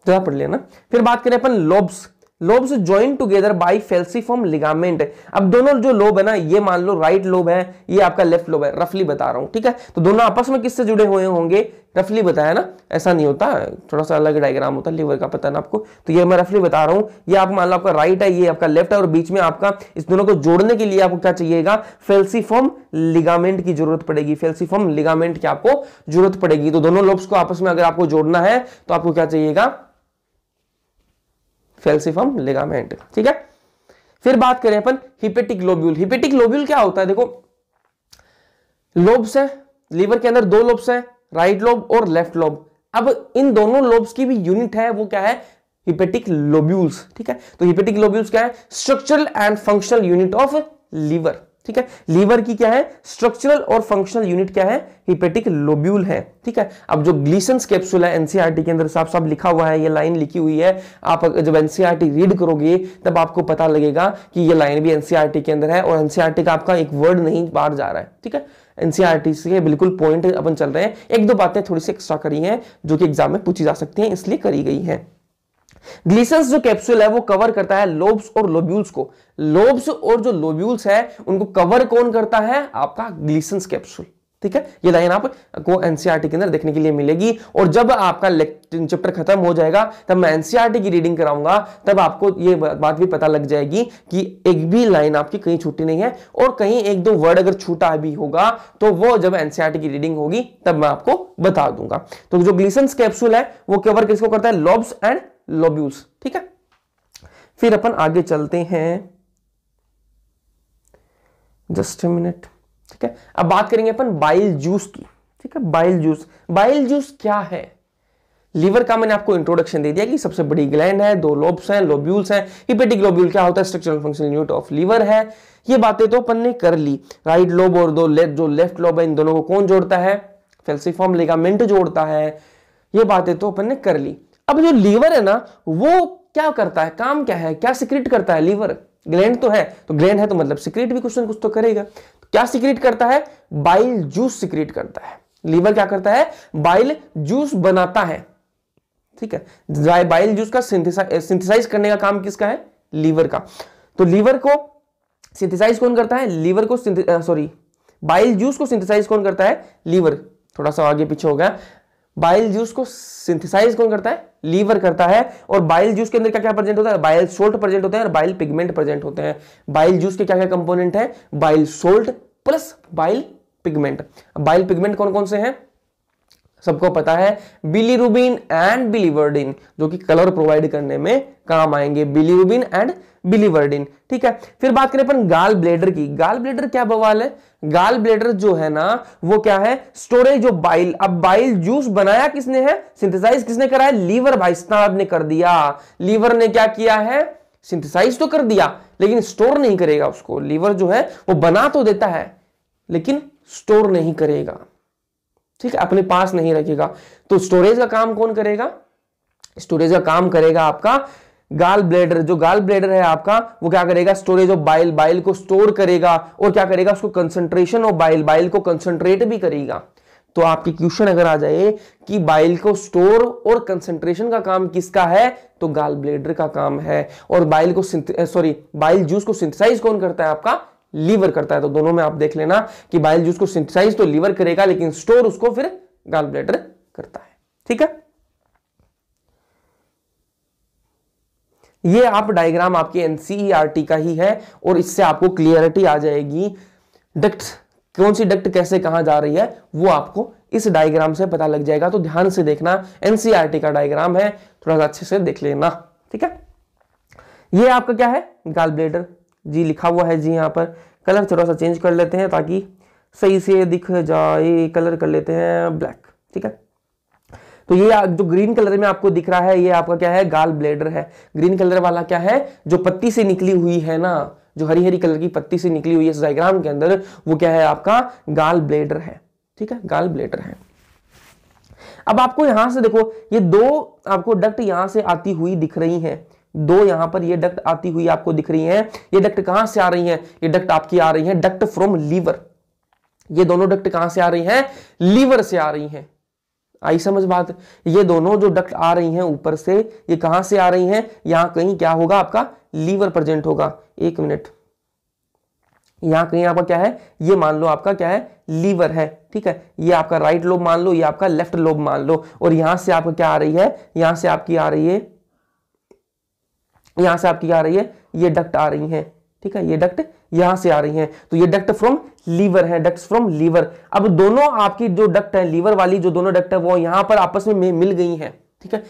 जरा पढ़ लिया ना। फिर बात करें अपन lobes join together by falciform ligament. अब दोनों जो लोब है ना, ये मान लो राइट लोब है, ये आपका लेफ्ट लोब है, रफली बता रहा हूं। ठीक है, तो दोनों आपस में किससे जुड़े हुए होंगे, रफली बताया ना, ऐसा नहीं होता, थोड़ा सा अलग डायग्राम होता है लीवर का, पता ना आपको। तो ये मैं रफली बता रहा हूं, ये आप मान लो आपका राइट है, ये आपका लेफ्ट है, और बीच में आपका इस दोनों को जोड़ने के लिए आपको क्या चाहिएगा, फेल्सिफॉर्म लिगामेंट की जरूरत पड़ेगी। फेल्सिफॉर्म लिगामेंट की आपको जरूरत पड़ेगी। तो दोनों लोब्स को आपस में अगर आपको जोड़ना है तो आपको क्या चाहिएगा, फेल्सिफॉर्म लिगामेंट। ठीक है, फिर बात करें अपन हिपेटिक लोब्यूल। हिपेटिक लोब्यूल क्या होता है, देखो लोब्स है लीवर के अंदर, 2 लोब्स है, राइट लोब और लेफ्ट लोब। अब इन दोनों लोब्स की भी यूनिट है, वो क्या है, हिपेटिक लोब्यूल्स। ठीक है, तो हिपेटिक लोब्यूल्स क्या है, structural and functional unit of liver. ठीक है, लीवर की क्या है, स्ट्रक्चरल और फंक्शनल यूनिट क्या है, हिपेटिक लोब्यूल है। ठीक है, अब जो ग्लीसन्स कैप्सूल है एनसीईआरटी के अंदर साफ साफ लिखा हुआ है, ये लाइन लिखी हुई है, आप जब एनसीईआरटी रीड करोगे तब आपको पता लगेगा कि ये लाइन भी एनसीईआरटी के अंदर है, और एनसीईआरटी का आपका एक वर्ड नहीं बाहर जा रहा है। ठीक है, एनसीईआरटी से बिल्कुल पॉइंट अपन चल रहे हैं, एक दो बातें थोड़ी सी एक्स्ट्रा करी हैं जो कि एग्जाम में पूछी जा सकती हैं, इसलिए करी गई है। ग्लिसंस जो कैप्सूल है वो कवर करता है लोब्स और लोब्यूल्स को। लोब्स और जो लोब्यूल्स है उनको कवर कौन करता है? आपका ग्लिसंस कैप्सूल। ठीक है, ये लाइन आपको एनसीईआरटी के अंदर देखने के लिए मिलेगी। और जब आपका चैप्टर खत्म हो जाएगा तब मैं एनसीईआरटी की रीडिंग कराऊंगा, तब आपको ये बात भी पता लग जाएगी कि एक भी लाइन आपकी कहीं छूटी नहीं है, और कहीं एक दो वर्ड अगर छूटा भी होगा तो वो जब एनसीईआरटी की रीडिंग होगी तब मैं आपको बता दूंगा। तो जो ग्लिसंस कैप्सूल है वो कवर किसको करता है? Lobes and lobules. ठीक है, फिर अपन आगे चलते हैं, जस्ट अ मिनट। ठीक है, अब बात करेंगे अपन बाइल जूस की। ठीक है, बाइल जूस, बाइल जूस क्या है? लीवर का मैंने आपको इंट्रोडक्शन दे दिया कि सबसे बड़ी ग्लैंड है, दो लोब्स हैं, लोब्यूल्स हैं। हिपेटिक लोब्यूल क्या होता है? Structural functional unit of liver है। ये बातें तो अपन ने कर ली। राइट लोब और जो लेफ्ट लोब है, इन दोनों को कौन जोड़ता है? फेल्सिफॉर्म लिगामेंट जोड़ता है। ये बातें तो अपन ने कर ली। अब जो लीवर है ना वो क्या करता है, काम क्या है, क्या सिक्रेट करता है? लीवर ग्लैंड तो है, तो ग्लैंड है तो मतलब सिक्रेट भी कुछ ना कुछ तो करेगा। तो क्या सिक्रेट करता है? बाइल जूस सिक्रेट करता है। लीवर क्या करता है? बाइल जूस बनाता है। ठीक है, बाइल जूस का सिंथेसाइज करने का काम किसका है? लीवर का। तो लीवर को सिंथेसाइज कौन करता है? लीवर को बाइल जूस को सिंथेसाइज कौन करता है? लीवर। थोड़ा सा आगे पीछे हो गया। बाइल जूस को सिंथेसाइज कौन करता है? लीवर करता है। और बाइल जूस के अंदर क्या क्या प्रेजेंट होता है? बाइल सोल्ट प्रेजेंट होते हैं और बाइल पिगमेंट प्रेजेंट होते हैं। बाइल जूस के क्या क्या कंपोनेंट है? Bile salt plus bile pigment. Bile pigment कौन कौन से हैं? सबको पता है, बिलीरुबिन एंड बिलीवर्डिन, जो कि कलर प्रोवाइड करने में काम आएंगे। Bilirubin and biliverdin. ठीक है, फिर बात करें अपन गाल ब्लेडर की। गाल ब्लेडर क्या बवाल है? गाल ब्लेडर जो है ना वो क्या है? Storage of bile. अब बाइल जूस बनाया किसने है? सिंथेसाइज किसने करा है? लीवर भाई साहब ने कर दिया। लीवर ने क्या किया है? सिंथेसाइज तो कर दिया लेकिन स्टोर नहीं करेगा उसको। लीवर जो है वो बना तो देता है लेकिन स्टोर नहीं करेगा। ठीक है, अपने पास नहीं रखेगा। तो स्टोरेज का काम कौन करेगा? स्टोरेज का काम करेगा आपका गाल ब्लेडर। जो गाल ब्लेडर है आपका वो क्या करेगा? स्टोरेज ऑफ बाइल, बाइल को स्टोर करेगा। और क्या करेगा? उसको कंसंट्रेशन ऑफ बाइल, बाइल को कंसंट्रेट भी करेगा। तो आपकी क्वेश्चन अगर आ जाए कि बाइल को स्टोर और कंसंट्रेशन का काम किसका है, तो गाल ब्लेडर का काम है। और बाइल जूस को सिंथेसाइज कौन करता है? आपका लीवर करता है। तो दोनों में आप देख लेना कि बाइल जूस को सिंथेसाइज तो लीवर करेगा लेकिन स्टोर उसको फिर गाल ब्लेडर करता है। ठीक है, ये आप डायग्राम आपके एनसीईआरटी का ही है और इससे आपको क्लियरिटी आ जाएगी। डक्ट, कौन सी डक्ट कैसे कहां जा रही है वो आपको इस डायग्राम से पता लग जाएगा। तो ध्यान से देखना, एनसीईआरटी का डायग्राम है, थोड़ा सा अच्छे से देख लेना। ठीक है, ये आपका क्या है? गाल ब्लेडर जी लिखा हुआ है जी। यहाँ पर कलर थोड़ा सा चेंज कर लेते हैं ताकि सही से दिख जाए। कलर कर लेते हैं ब्लैक। ठीक है, तो ये जो ग्रीन कलर में आपको दिख रहा है ये आपका क्या है? गाल ब्लेडर है। ग्रीन कलर वाला क्या है? जो पत्ती से निकली हुई है ना, जो हरी हरी कलर की पत्ती से निकली हुई है इस डायग्राम के अंदर, वो क्या है? आपका गाल ब्लेडर है। ठीक है, गाल ब्लेडर है। अब आपको यहां से देखो, ये दो आपको डक्ट यहां से आती हुई दिख रही हैं। दो यहां पर ये डक्ट आती हुई आपको दिख रही हैं। ये डक्ट कहां से आ रही हैं? ये डक्ट आपकी आ रही हैं डक्ट फ्रॉम लीवर। ये दोनों डक्ट कहां से आ रही हैं? लीवर से आ रही हैं। आई समझ बात? ये दोनों जो डक्ट आ रही हैं ऊपर से, ये कहां से आ रही हैं? यहां कहीं क्या होगा? आपका लीवर प्रेजेंट होगा। एक मिनट, यहां कहीं आपका क्या है? ये मान लो आपका क्या है? लीवर है। ठीक है, ये आपका राइट लोब मान लो, ये आपका लेफ्ट लोब मान लो। और यहां से आपका क्या आ रही है? यहां से आपकी आ रही है, यहां से आपकी आ रही है, ये डक्ट आ रही है। ठीक है, ये डक्ट यहां से आ रही हैं। तो ये डक्ट फ्रॉम लीवर है, डक्ट्स फ्रॉम लीवर। अब दोनों आपकी जो डक्ट है, लीवर वाली जो दोनों डक्ट है वो यहां पर आपस में मिल गई हैं। ठीक है,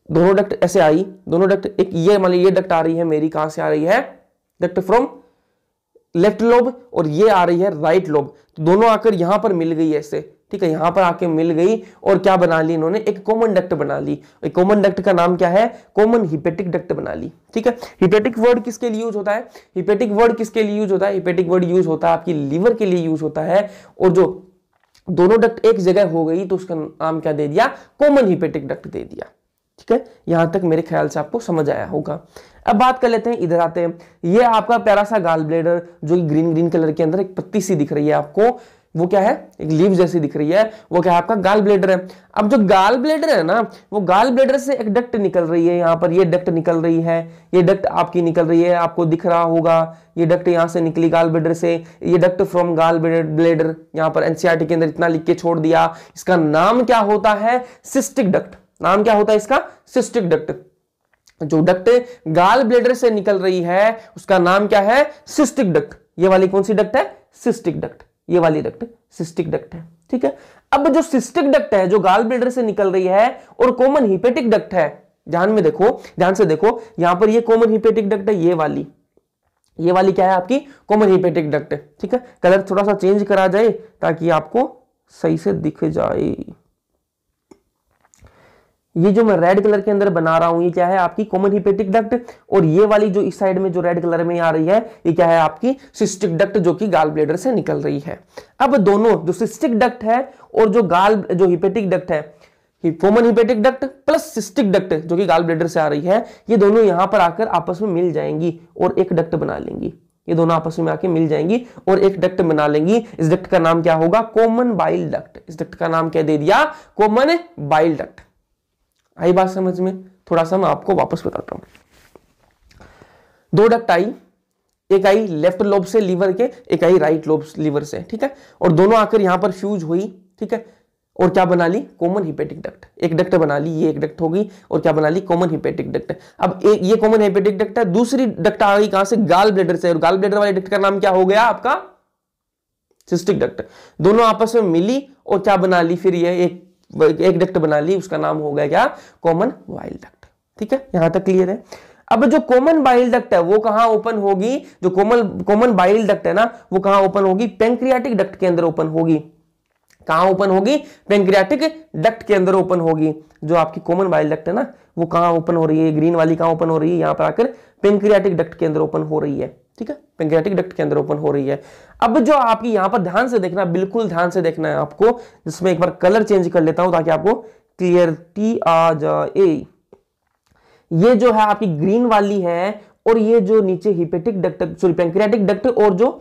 दोनों डक्ट ऐसे आई, दोनों डक्ट, एक ये मान लीजिए ये डक्ट आ रही है मेरी, कहां से आ रही है? डक्ट फ्रॉम लेफ्ट लोब, और ये आ रही है राइट लोब। तो दोनों आकर यहां पर मिल गई ऐसे। ठीक है, यहां पर आके मिल गई और क्या बना ली इन्होंने? एक कॉमन डक्ट बना ली। एक कॉमन डक्ट का नाम क्या है? कॉमन हिपेटिक डक्ट बना ली। ठीक है, हिपेटिक वर्ड किसके लिए यूज होता है? हिपेटिक वर्ड किसके लिए यूज होता है? हिपेटिक वर्ड यूज होता है आपकी लीवर के लिए यूज होता है। और जो दोनों डक्ट एक जगह हो गई तो उसका नाम क्या दे दिया? कॉमन हिपेटिक डक्ट दे दिया। ठीक है, यहां तक मेरे ख्याल से आपको समझ आया होगा। अब बात कर लेते हैं, इधर आते हैं। ये आपका प्यारा सा गाल ब्लेडर जो ग्रीन ग्रीन कलर के अंदर एक पत्ती सी दिख रही है आपको, वो क्या है, एक लीफ जैसी दिख रही है, वो क्या है आपका गाल ब्लेडर है। अब जो गाल ब्लेडर है ना, वो गाल ब्लेडर से एक डक्ट निकल रही है, यहां पर ये डक्ट निकल रही है, ये डक्ट आपकी निकल रही है, आपको दिख रहा होगा ये डक्ट यहां से निकली गाल ब्लेडर से, ये डक्ट फ्रॉम गाल ब्लेडर, यहां पर एनसीईआरटी के अंदर इतना लिख के छोड़ दिया। इसका नाम क्या होता है, सिस्टिक डक्ट। नाम क्या होता है इसका, सिस्टिक डक्ट। जो डक्ट गाल ब्लेडर से निकल रही है उसका नाम क्या है, सिस्टिक डक्ट। ये वाली कौन सी डक्ट है, सिस्टिक डक्ट। ये वाली डक्ट सिस्टिक डक्ट है, ठीक है। अब जो सिस्टिक डक्ट है जो गाल ब्लेडर से निकल रही है और कॉमन हिपेटिक डक्ट है, ध्यान में देखो, ध्यान से देखो, यहां पर ये कॉमन हिपेटिक डक्ट है, ये वाली क्या है आपकी कॉमन हिपेटिक डक्ट, ठीक है। कलर थोड़ा सा चेंज करा जाए ताकि आपको सही से दिख जाए। ये जो मैं रेड कलर के अंदर बना रहा हूं ये क्या है आपकी कॉमन हिपेटिक डक्ट, और ये वाली जो इस साइड में जो रेड कलर में आ रही है ये क्या है आपकी सिस्टिक डक्ट जो कि गाल ब्लेडर से निकल रही है। अब दोनों जो सिस्टिक डक्ट है और जो हिपेटिक डक्ट है, common hepatic duct plus cystic duct जो कि गाल ब्लेडर से आ रही है, ये दोनों यहां पर आकर आपस में मिल जाएंगी और एक डक्ट बना लेंगी। ये दोनों आपस में आके मिल जाएंगी और एक डक्ट बना लेंगी। इस डक्ट का नाम क्या होगा, कॉमन बाइल डक्ट। इस डक्ट का नाम क्या दे दिया, कॉमन बाइल डक्ट। आई बात समझ में, थोड़ा सा मैं आपको वापस बताता हूं। दो डक्ट आई, एक आई लेफ्ट लोब से लीवर के, एक आई राइट लोब लीवर से, ठीक है, और दोनों आकर यहां पर फ्यूज हुई, ठीक है, और क्या बना ली, कॉमन हिपेटिक डक्ट। एक डक्ट बना ली, ये एक डक्ट होगी, और क्या बना ली, कॉमन हिपेटिक डक्ट। अब एक ये कॉमन हिपेटिक डक्ट है, दूसरी डक्ट आ गई कहां से, गाल ब्लेडर से, और गाल ब्लेडर वाले डक्ट का नाम क्या हो गया आपका, सिस्टिक डक्ट। दोनों आपस में मिली और क्या बना ली, फिर ये एक डक्ट बना ली, उसका नाम हो गया क्या, कॉमन बाइल डक्ट, ठीक है। यहां तक क्लियर है। अब जो कॉमन बाइल डक्ट है वो कहां ओपन होगी, जो कॉमन बाइल डक्ट है ना वो कहां ओपन होगी, पेंक्रियाटिक डक्ट के अंदर ओपन होगी। कहां ओपन होगी, पेंक्रियाटिक डक्ट के अंदर ओपन होगी। जो आपकी कॉमन बाइल डक्ट है ना वो कहां ओपन हो रही है, ग्रीन वाली कहां ओपन हो रही है, यहां पर आकर पेंक्रियाटिक डक्ट के अंदर ओपन हो रही है, ठीक है, पेंक्रियाटिक डक्ट के अंदर ओपन हो रही है। अब जो आपकी यहां पर ध्यान से देखना, बिल्कुल ध्यान से देखना है आपको, जिसमें एक बार कलर चेंज कर लेता हूं ताकि आपको क्लियरिटी आ जाए। ये जो है आपकी ग्रीन वाली है, और ये जो नीचे hepatic duct, sorry pancreatic duct और जो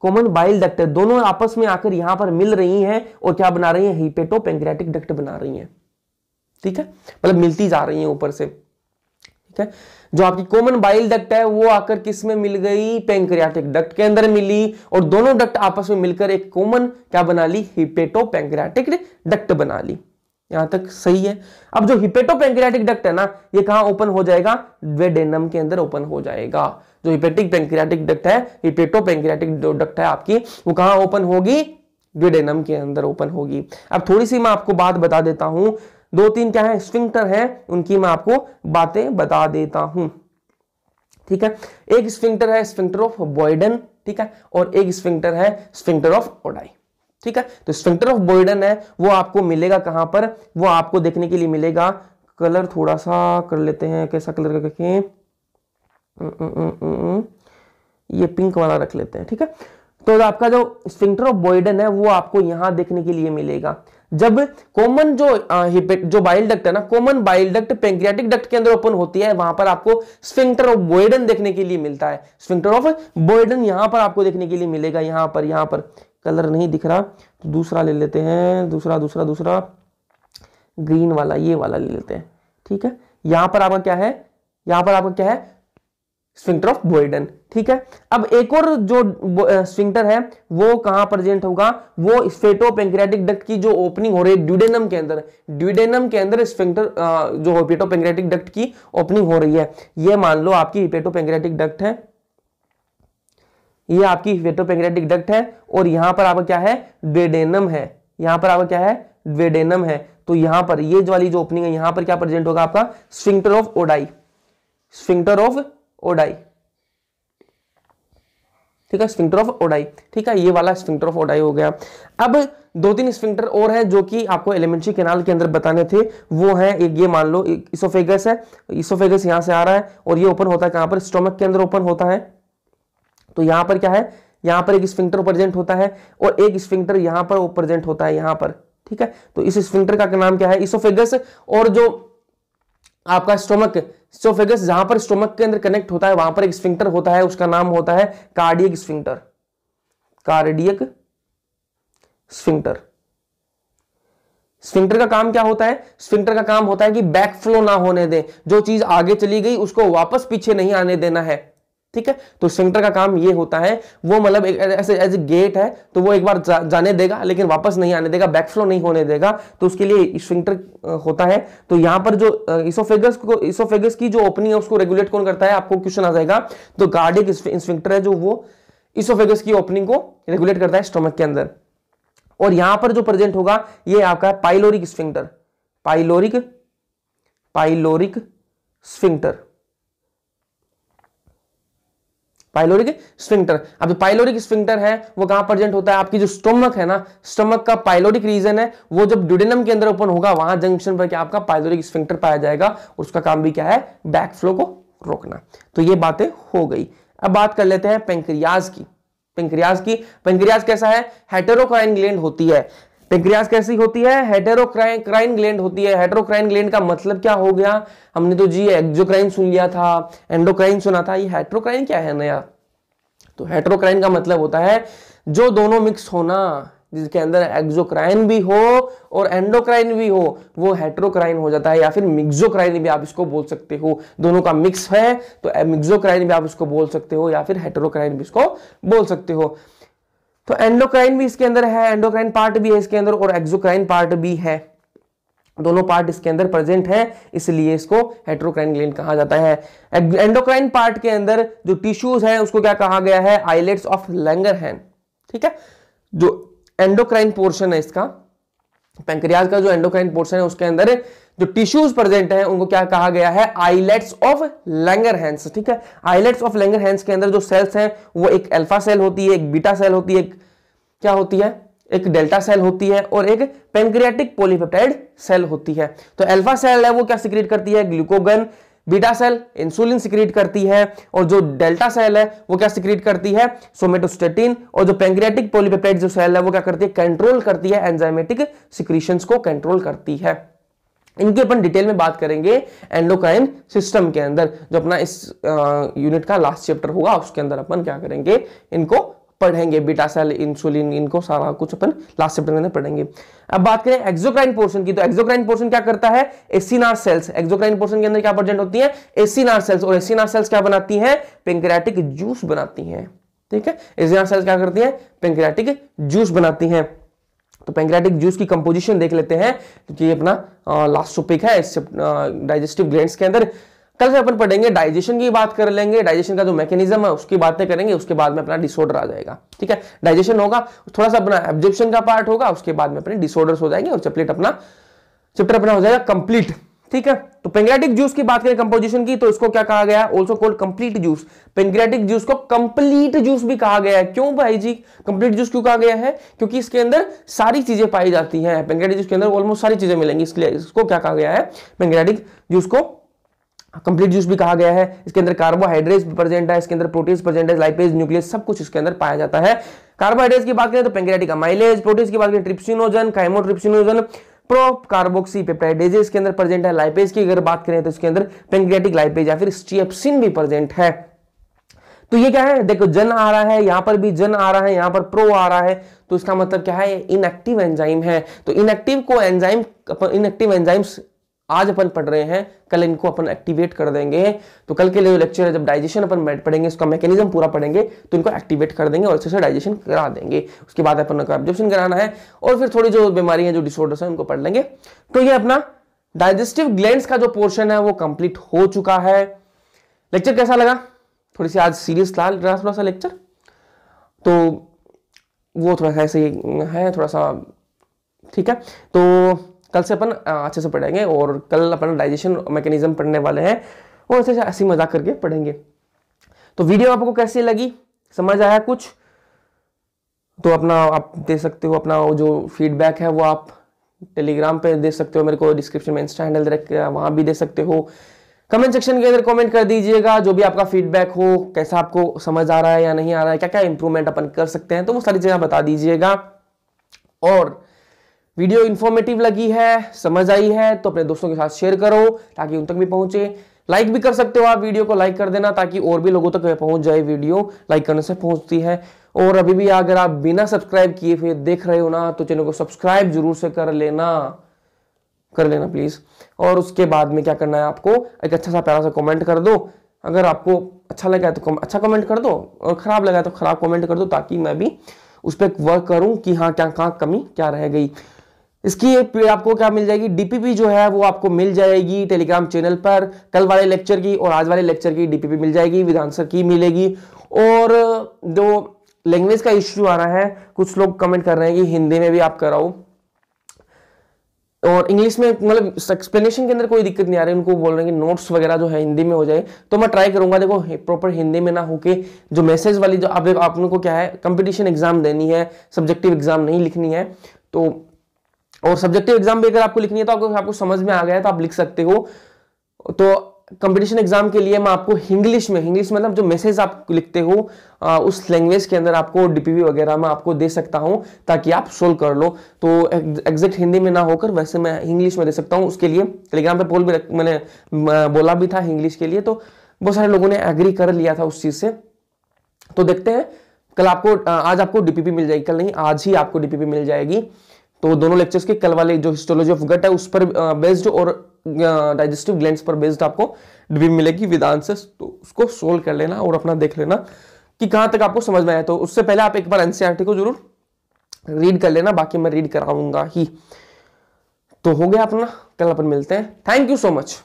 कॉमन बाइल डक्ट है, दोनों आपस में आकर यहां पर मिल रही हैं और क्या बना रही हैं, हिपेटो पेंक्रियाटिक डक्ट बना रही हैं, ठीक है, मतलब मिलती जा रही हैं ऊपर से, ठीक है। जो आपकी कॉमन बाइल डक्ट है वो आकर किस में मिल गई, पेंक्रियाटिक डक्ट के अंदर मिली, और दोनों डक्ट आपस में मिलकर एक कॉमन क्या बना ली, हिपेटो पेंक्रियाटिक डक्ट बना ली। यहां तक सही है। अब जो हिपेटो पेंक्रियाटिक डक्ट है ना ये कहां ओपन हो जाएगा, ड्यूडेनम के अंदर ओपन हो जाएगा। जो हिपेटिक पेंक्रियाटिक डक्ट है, हिपेटो पेंक्रियाटिक डक्ट है आपकी, वो कहां ओपन होगी, ड्यूडेनम के अंदर ओपन होगी। अब थोड़ी सी मैं आपको बात बता देता हूं, दो तीन क्या है स्फिंक्टर है, उनकी मैं आपको बातें बता देता हूं, ठीक है। एक स्फिंक्टर है स्फिंक्टर ऑफ बॉयडन, ठीक है, और एक स्फिंक्टर है स्फिंक्टर ऑफ ओडाई, ठीक है। तो स्फिंक्टर ऑफ बॉयडन है वो आपको मिलेगा कहां पर, वो आपको देखने के लिए मिलेगा, कलर थोड़ा सा कर लेते हैं, कैसा कलर का रखें, ये पिंक वाला रख लेते हैं, ठीक है। तो आपका जो स्फिंक्टर ऑफ बॉयडन है वो आपको यहां देखने के लिए मिलेगा। जब कॉमन जो बाइल डक्ट है ना, common bile duct pancreatic duct के अंदर ओपन होती है, वहां पर आपको स्फिंक्टर ऑफ बॉयडन देखने के लिए मिलता है। स्फिंक्टर ऑफ बॉयडन यहां पर आपको देखने के लिए मिलेगा, यहां पर कलर नहीं दिख रहा तो दूसरा ले लेते हैं, दूसरा ग्रीन वाला, ये वाला ले लेते हैं, ठीक है। यहां पर आपका क्या है, यहां पर आपका क्या है, स्फिंक्टर ऑफ बॉयडन, ठीक है। अब एक और जो स्फिंक्टर है वो कहां प्रेजेंट होगा, वो स्फेटो पेंक्रियाटिक डक्ट की जो ओपनिंग हो रही है ड्यूडेनम के अंदर, ड्यूडेनम के अंदर स्फिंक्टर जो हिपेटो पेंक्रियाटिक डक्ट की ओपनिंग हो रही है। ये मान लो आपकी हिपेटो पेंक्रियाटिक डक्ट है, ये आपकी हिपेटो पेंक्रियाटिक डक्ट है, और यहां पर आपका क्या है, ड्यूडेनम है, यहां पर आपका क्या है, ड्यूडेनम है। तो यहां पर ये वाली जो ओपनिंग है यहां पर क्या प्रेजेंट होगा आपका, sphincter of Oddi, sphincter of Oddi, ठीक है, स्फिंक्टर ऑफ ओडाई, ठीक है, ये वाला स्फिंक्टर ऑफ ओडाई हो गया। अब दो तीन स्फिंक्टर और हैं जो कि आपको एलिमेंट्री कैनाल के अंदर बताने थे, वो है एक ये मान लो इसोफेगस है, इसोफेगस यहां से आ रहा है और ये ओपन होता है कहां पर, स्टोमक के अंदर ओपन होता है। तो यहां पर क्या है, यहां पर एक स्फिंक्टर प्रेजेंट होता है और एक स्फिंक्टर यहां पर प्रेजेंट होता है यहां पर, ठीक है। तो इस स्फिंक्टर का नाम क्या है, इसोफेगस, और जो आपका स्टोमक, इसोफेगस जहां पर स्टोमक के अंदर कनेक्ट होता है वहां पर एक स्फिंक्टर होता है, उसका नाम होता है cardiac sphincter, cardiac sphincter. Sphincter का काम क्या होता है? स्फिंक्टर का काम होता है कि बैक फ्लो ना होने दे, जो चीज आगे चली गई उसको वापस पीछे नहीं आने देना है, ठीक है। तो स्फिंक्टर का काम ये होता है, वो मतलब ऐसे एज गेट है, तो वो एक बार जाने देगा लेकिन वापस नहीं आने देगा, बैक फ्लो नहीं होने देगा, तो उसके लिए स्फिंक्टर होता है। तो यहां पर जो इसोफेगस की जो ओपनिंग है उसको रेगुलेट कौन करता है, आपको क्वेश्चन आ जाएगा। तो कार्डियक स्फिंक्टर है जो वो इसोफेगस की ओपनिंग को रेगुलेट करता है स्टमक के अंदर। और यहां पर जो प्रेजेंट होगा ये आपका pyloric sphincter, pyloric sphincter, pyloric sphincter. अब जो पाइलोरिक स्फिंक्टर है वो कहां प्रेजेंट होता है, आपकी जो स्टमक है ना, स्टमक का पाइलोरिक रीजन है, वो जब ड्यूडेनम के अंदर ओपन होगा वहां जंक्शन पर क्या आपका पाइलोरिक स्फिंक्टर पाया जाएगा। उसका काम भी क्या है, बैक फ्लो को रोकना। तो ये बातें हो गई। अब बात कर लेते हैं पेंक्रियाज की। पेंक्रियाज कैसा है, हेटेरोक्राइन ग्लैंड होती है। पेंक्रियाज कैसी होती है, हेटेरोक्राइन ग्लैंड होती है। हेटेरोक्राइन ग्लैंड का मतलब क्या हो गया, हमने तो जी एक्सोक्राइन सुन लिया था, एंडोक्राइन सुना था, ये हेटेरोक्राइन क्या है नया। तो हेटेरोक्राइन का मतलब होता है जो दोनों मिक्स होना, जिसके अंदर एक्सोक्राइन भी हो और एंडोक्राइन भी हो, वो हेटेरोक्राइन हो जाता है, या फिर मिक्सोक्राइन भी आप इसको बोल सकते हो। दोनों का मिक्स है तो मिक्सोक्राइन भी आप इसको बोल सकते हो, या फिर हेटेरोक्राइन भी इसको बोल सकते हो। तो एंडोक्राइन भी इसके अंदर है, एंडोक्राइन पार्ट भी है इसके अंदर और एक्सोक्राइन पार्ट भी है, दोनों पार्ट इसके अंदर प्रेजेंट है, इसलिए इसको हेटेरोक्राइन ग्लैंड कहा जाता है। एंडोक्राइन पार्ट के अंदर जो टिश्यूज है उसको क्या कहा गया है, आइलेट्स ऑफ लैंगरहैंस, ठीक है। जो एंडोक्राइन पोर्शन है इसका, पैंक्रियाज का जो एंडोक्राइन पोर्शन है उसके अंदर जो टिश्यूज प्रेजेंट हैं उनको क्या कहा गया है, आइलेट्स ऑफ लैंगरहैंस, ठीक है। आइलेट्स ऑफ लैंगरहैंस के अंदर जो सेल्स हैं वो एक अल्फा सेल होती है, एक बीटा सेल होती है, एक क्या होती है, एक डेल्टा सेल होती है और एक पैंक्रियाटिक पॉलीपेप्टाइड सेल होती है। तो अल्फा सेल है वो क्या सिक्रीट करती है, glucagon, beta cell insulin secrete करती है, और जो डेल्टा सेल है वो क्या सिक्रीट करती है, सोमेटोस्टेटिन, और जो पैंक्रियाटिक पॉलीपेप्टाइड जो सेल है वो क्या करती है, कंट्रोल करती है, एंजाइमेटिक सिक्रीशंस को कंट्रोल करती है। इनकी अपन डिटेल में बात करेंगे एंडोक्राइन सिस्टम के अंदर, जो अपना इस यूनिट का लास्ट चैप्टर होगा उसके अंदर अपन क्या करेंगे, इनको पढ़ेंगे, बीटा सेल, इंसुलिन, इनको सारा कुछ अपन लास्ट चैप्टर के अंदर पढ़ेंगे। अब बात करें एक्सोक्राइन पोर्शन की, तो एक्सोक्राइन पोर्शन क्या करता है, एसिनार सेल्स। एक्सोक्राइन पोर्शन के अंदर क्या प्रेजेंट होती है, एसिनार सेल्स, और एसिनार सेल्स क्या बनाती हैं, पैंक्रियाटिक जूस बनाती हैं, ठीक है। एसिनार सेल्स क्या करती हैं, पैंक्रियाटिक जूस बनाती हैं। तो पैंक्रियाटिक जूस की कंपोजिशन देख लेते हैं, क्योंकि ये अपना लास्ट टॉपिक है इस डाइजेस्टिव ग्लैंड्स के अंदर। कल से अपन पढ़ेंगे डाइजेशन की बात कर लेंगे, डाइजेशन का जो मैकेनिज्म है उसकी बातें करेंगे, उसके बाद में अपना डिसऑर्डर आ जाएगा, ठीक है। डाइजेशन होगा, थोड़ा सा अपना एब्जॉर्प्शन का पार्ट होगा, उसके बाद में अपने डिसऑर्डर्स हो जाएंगे और चैप्टर अपना हो जाएगा कंप्लीट, ठीक है। तो पैंक्रियाटिक जूस की बात करें कंपोजिशन की, तो इसको क्या कहा गया है, also called complete juice. Pancreatic juice को कंप्लीट जूस भी कहा गया है। क्यों भाई जी कंप्लीट जूस क्यों कहा गया है, क्योंकि इसके अंदर सारी चीजें पाई जाती हैं। पैंक्रियाटिक जूस के अंदर ऑलमोस्ट सारी चीजें मिलेंगी, इसलिए इसको क्या कहा गया है, पैंक्रियाटिक जूस को कंप्लीट जूस भी कहा गया है। इसके अंदर कार्बोहाइड्रेट्स भी प्रेजेंट है, इसके अंदर प्रोटीन्स प्रेजेंट है, लाइपेज, न्यूक्लियस, सब कुछ इसके अंदर पाया जाता है। कार्बोहाइड्रेट्स की बात करें तो पैंक्रियाटिक अमाइलेज, प्रोटीन्स की बात करें ट्रिप्सिनोजन, काइमोट्रिप्सिनोजन, प्रोकार्बोक्सी पेप्टाइडेज इसके अंदर प्रेजेंट है। लाइपेज की अगर बात करें तो इसके अंदर पैंक्रियाटिक लाइपेज या फिर स्ट्रिएप्सिन भी प्रेजेंट है। तो ये क्या है, देखो जन आ रहा है, यहां पर भी जन आ रहा है, यहां पर प्रो आ रहा है, तो इसका मतलब क्या है, इनएक्टिव एंजाइम है। तो इनएक्टिव एंजाइम्स आज अपन पढ़ रहे हैं, कल इनको अपन एक्टिवेट कर देंगे। तो कल के लिए जो लेक्चर है, जब डाइजेशन अपन पढ़ेंगे, उसका मैकेनिज्म पूरा पढ़ेंगे, तो इनको एक्टिवेट कर देंगे और अच्छे से डाइजेशन करा देंगे। उसके बाद अपन को एब्जॉर्प्शन कराना है, और फिर थोड़ी जो बीमारी है, जो डिसऑर्डर्स है, उनको पढ़ लेंगे। तो ये अपना डाइजेस्टिव ग्लैंड्स का जो पोर्शन है वो कंप्लीट हो चुका है। लेक्चर कैसा लगा, थोड़ी सी आज सीरियस था थोड़ा सा लेक्चर, तो वो थोड़ा सा ऐसे है, थोड़ा सा ठीक है। तो कल से अपन अच्छे से पढ़ेंगे, और कल अपन डाइजेशन मैकेनिज्म पढ़ने वाले हैं, और अच्छे से ऐसी मजाक करके पढ़ेंगे। तो वीडियो आपको कैसी लगी, समझ आया कुछ, तो अपना आप दे सकते हो, अपना जो फीडबैक है वो आप टेलीग्राम पे दे सकते हो, मेरे को डिस्क्रिप्शन में इंस्टा हैंडल रख के वहां भी दे सकते हो। कमेंट सेक्शन के अंदर कमेंट कर दीजिएगा, जो भी आपका फीडबैक हो, कैसा आपको समझ आ रहा है या नहीं आ रहा है, क्या क्या इंप्रूवमेंट अपन कर सकते हैं, तो वो सारी चीजें बता दीजिएगा। और वीडियो इंफॉर्मेटिव लगी है, समझ आई है, तो अपने दोस्तों के साथ शेयर करो ताकि उन तक भी पहुंचे। लाइक भी कर सकते हो आप, वीडियो को लाइक कर देना ताकि और भी लोगों तक पहुंच जाए। वीडियो लाइक करने से पहुंचती है, और अभी भी अगर आप बिना सब्सक्राइब किए फिर देख रहे हो ना, तो चैनल को सब्सक्राइब जरूर से कर लेना प्लीज। और उसके बाद में क्या करना है, आपको एक अच्छा सा प्यारा सा कमेंट कर दो। अगर आपको अच्छा लगा है तो अच्छा कमेंट कर दो, और खराब लगा है तो खराब कमेंट कर दो, ताकि मैं भी उस पर वर्क करूं कि हाँ क्या कहाँ कमी क्या रह गई। इसकी आपको क्या मिल जाएगी, डीपीपी जो है वो आपको मिल जाएगी टेलीग्राम चैनल पर। कल वाले लेक्चर की और आज वाले लेक्चर की डीपीपी मिल जाएगी, विद आंसर की मिलेगी। और जो लैंग्वेज का इश्यू आ रहा है, कुछ लोग कमेंट कर रहे हैं कि हिंदी में भी आप कराओ और इंग्लिश में, मतलब एक्सप्लेनेशन के अंदर कोई दिक्कत नहीं आ रही, उनको बोल रहे हैं कि नोट्स वगैरह जो है हिंदी में हो जाए। तो मैं ट्राई करूंगा, देखो प्रॉपर हिंदी में ना होके जो मैसेज वाली जो आप लोगों को क्या है, कंपटीशन एग्जाम देनी है, सब्जेक्टिव एग्जाम नहीं लिखनी है। तो और सब्जेक्टिव एग्जाम भी अगर आपको लिखनी है तो आपको समझ में आ गया है तो आप लिख सकते हो। तो कंपटीशन एग्जाम के लिए मैं आपको इंग्लिश मतलब जो मैसेज आप लिखते हो उस लैंग्वेज के अंदर आपको डीपीपी वगैरह मैं आपको दे सकता हूं, ताकि आप सोल्व कर लो। तो एग्जैक्ट हिंदी में ना होकर वैसे मैं इंग्लिश में दे सकता हूं। उसके लिए टेलीग्राम पे पोल भी मैंने बोला भी था इंग्लिश के लिए, तो बहुत सारे लोगों ने एग्री कर लिया था उस चीज से। तो देखते हैं, कल आपको आज आपको डीपीपी मिल जाएगी, कल नहीं आज ही आपको डीपीपी मिल जाएगी। तो दोनों लेक्चर्स के कल वाले जो हिस्टोलॉजी ऑफ गट है उस पर बेस्ड और डाइजेस्टिव ग्लैंड्स पर बेस्ड आपको डीपीपी मिलेगी विद आंसर्स। तो उसको सोल्व कर लेना और अपना देख लेना कि कहां तक आपको समझ में आया। तो उससे पहले आप एक बार एनसीईआरटी को जरूर रीड कर लेना, बाकी मैं रीड कराऊंगा ही। तो हो गया अपना, कल अपन मिलते हैं। Thank you so much.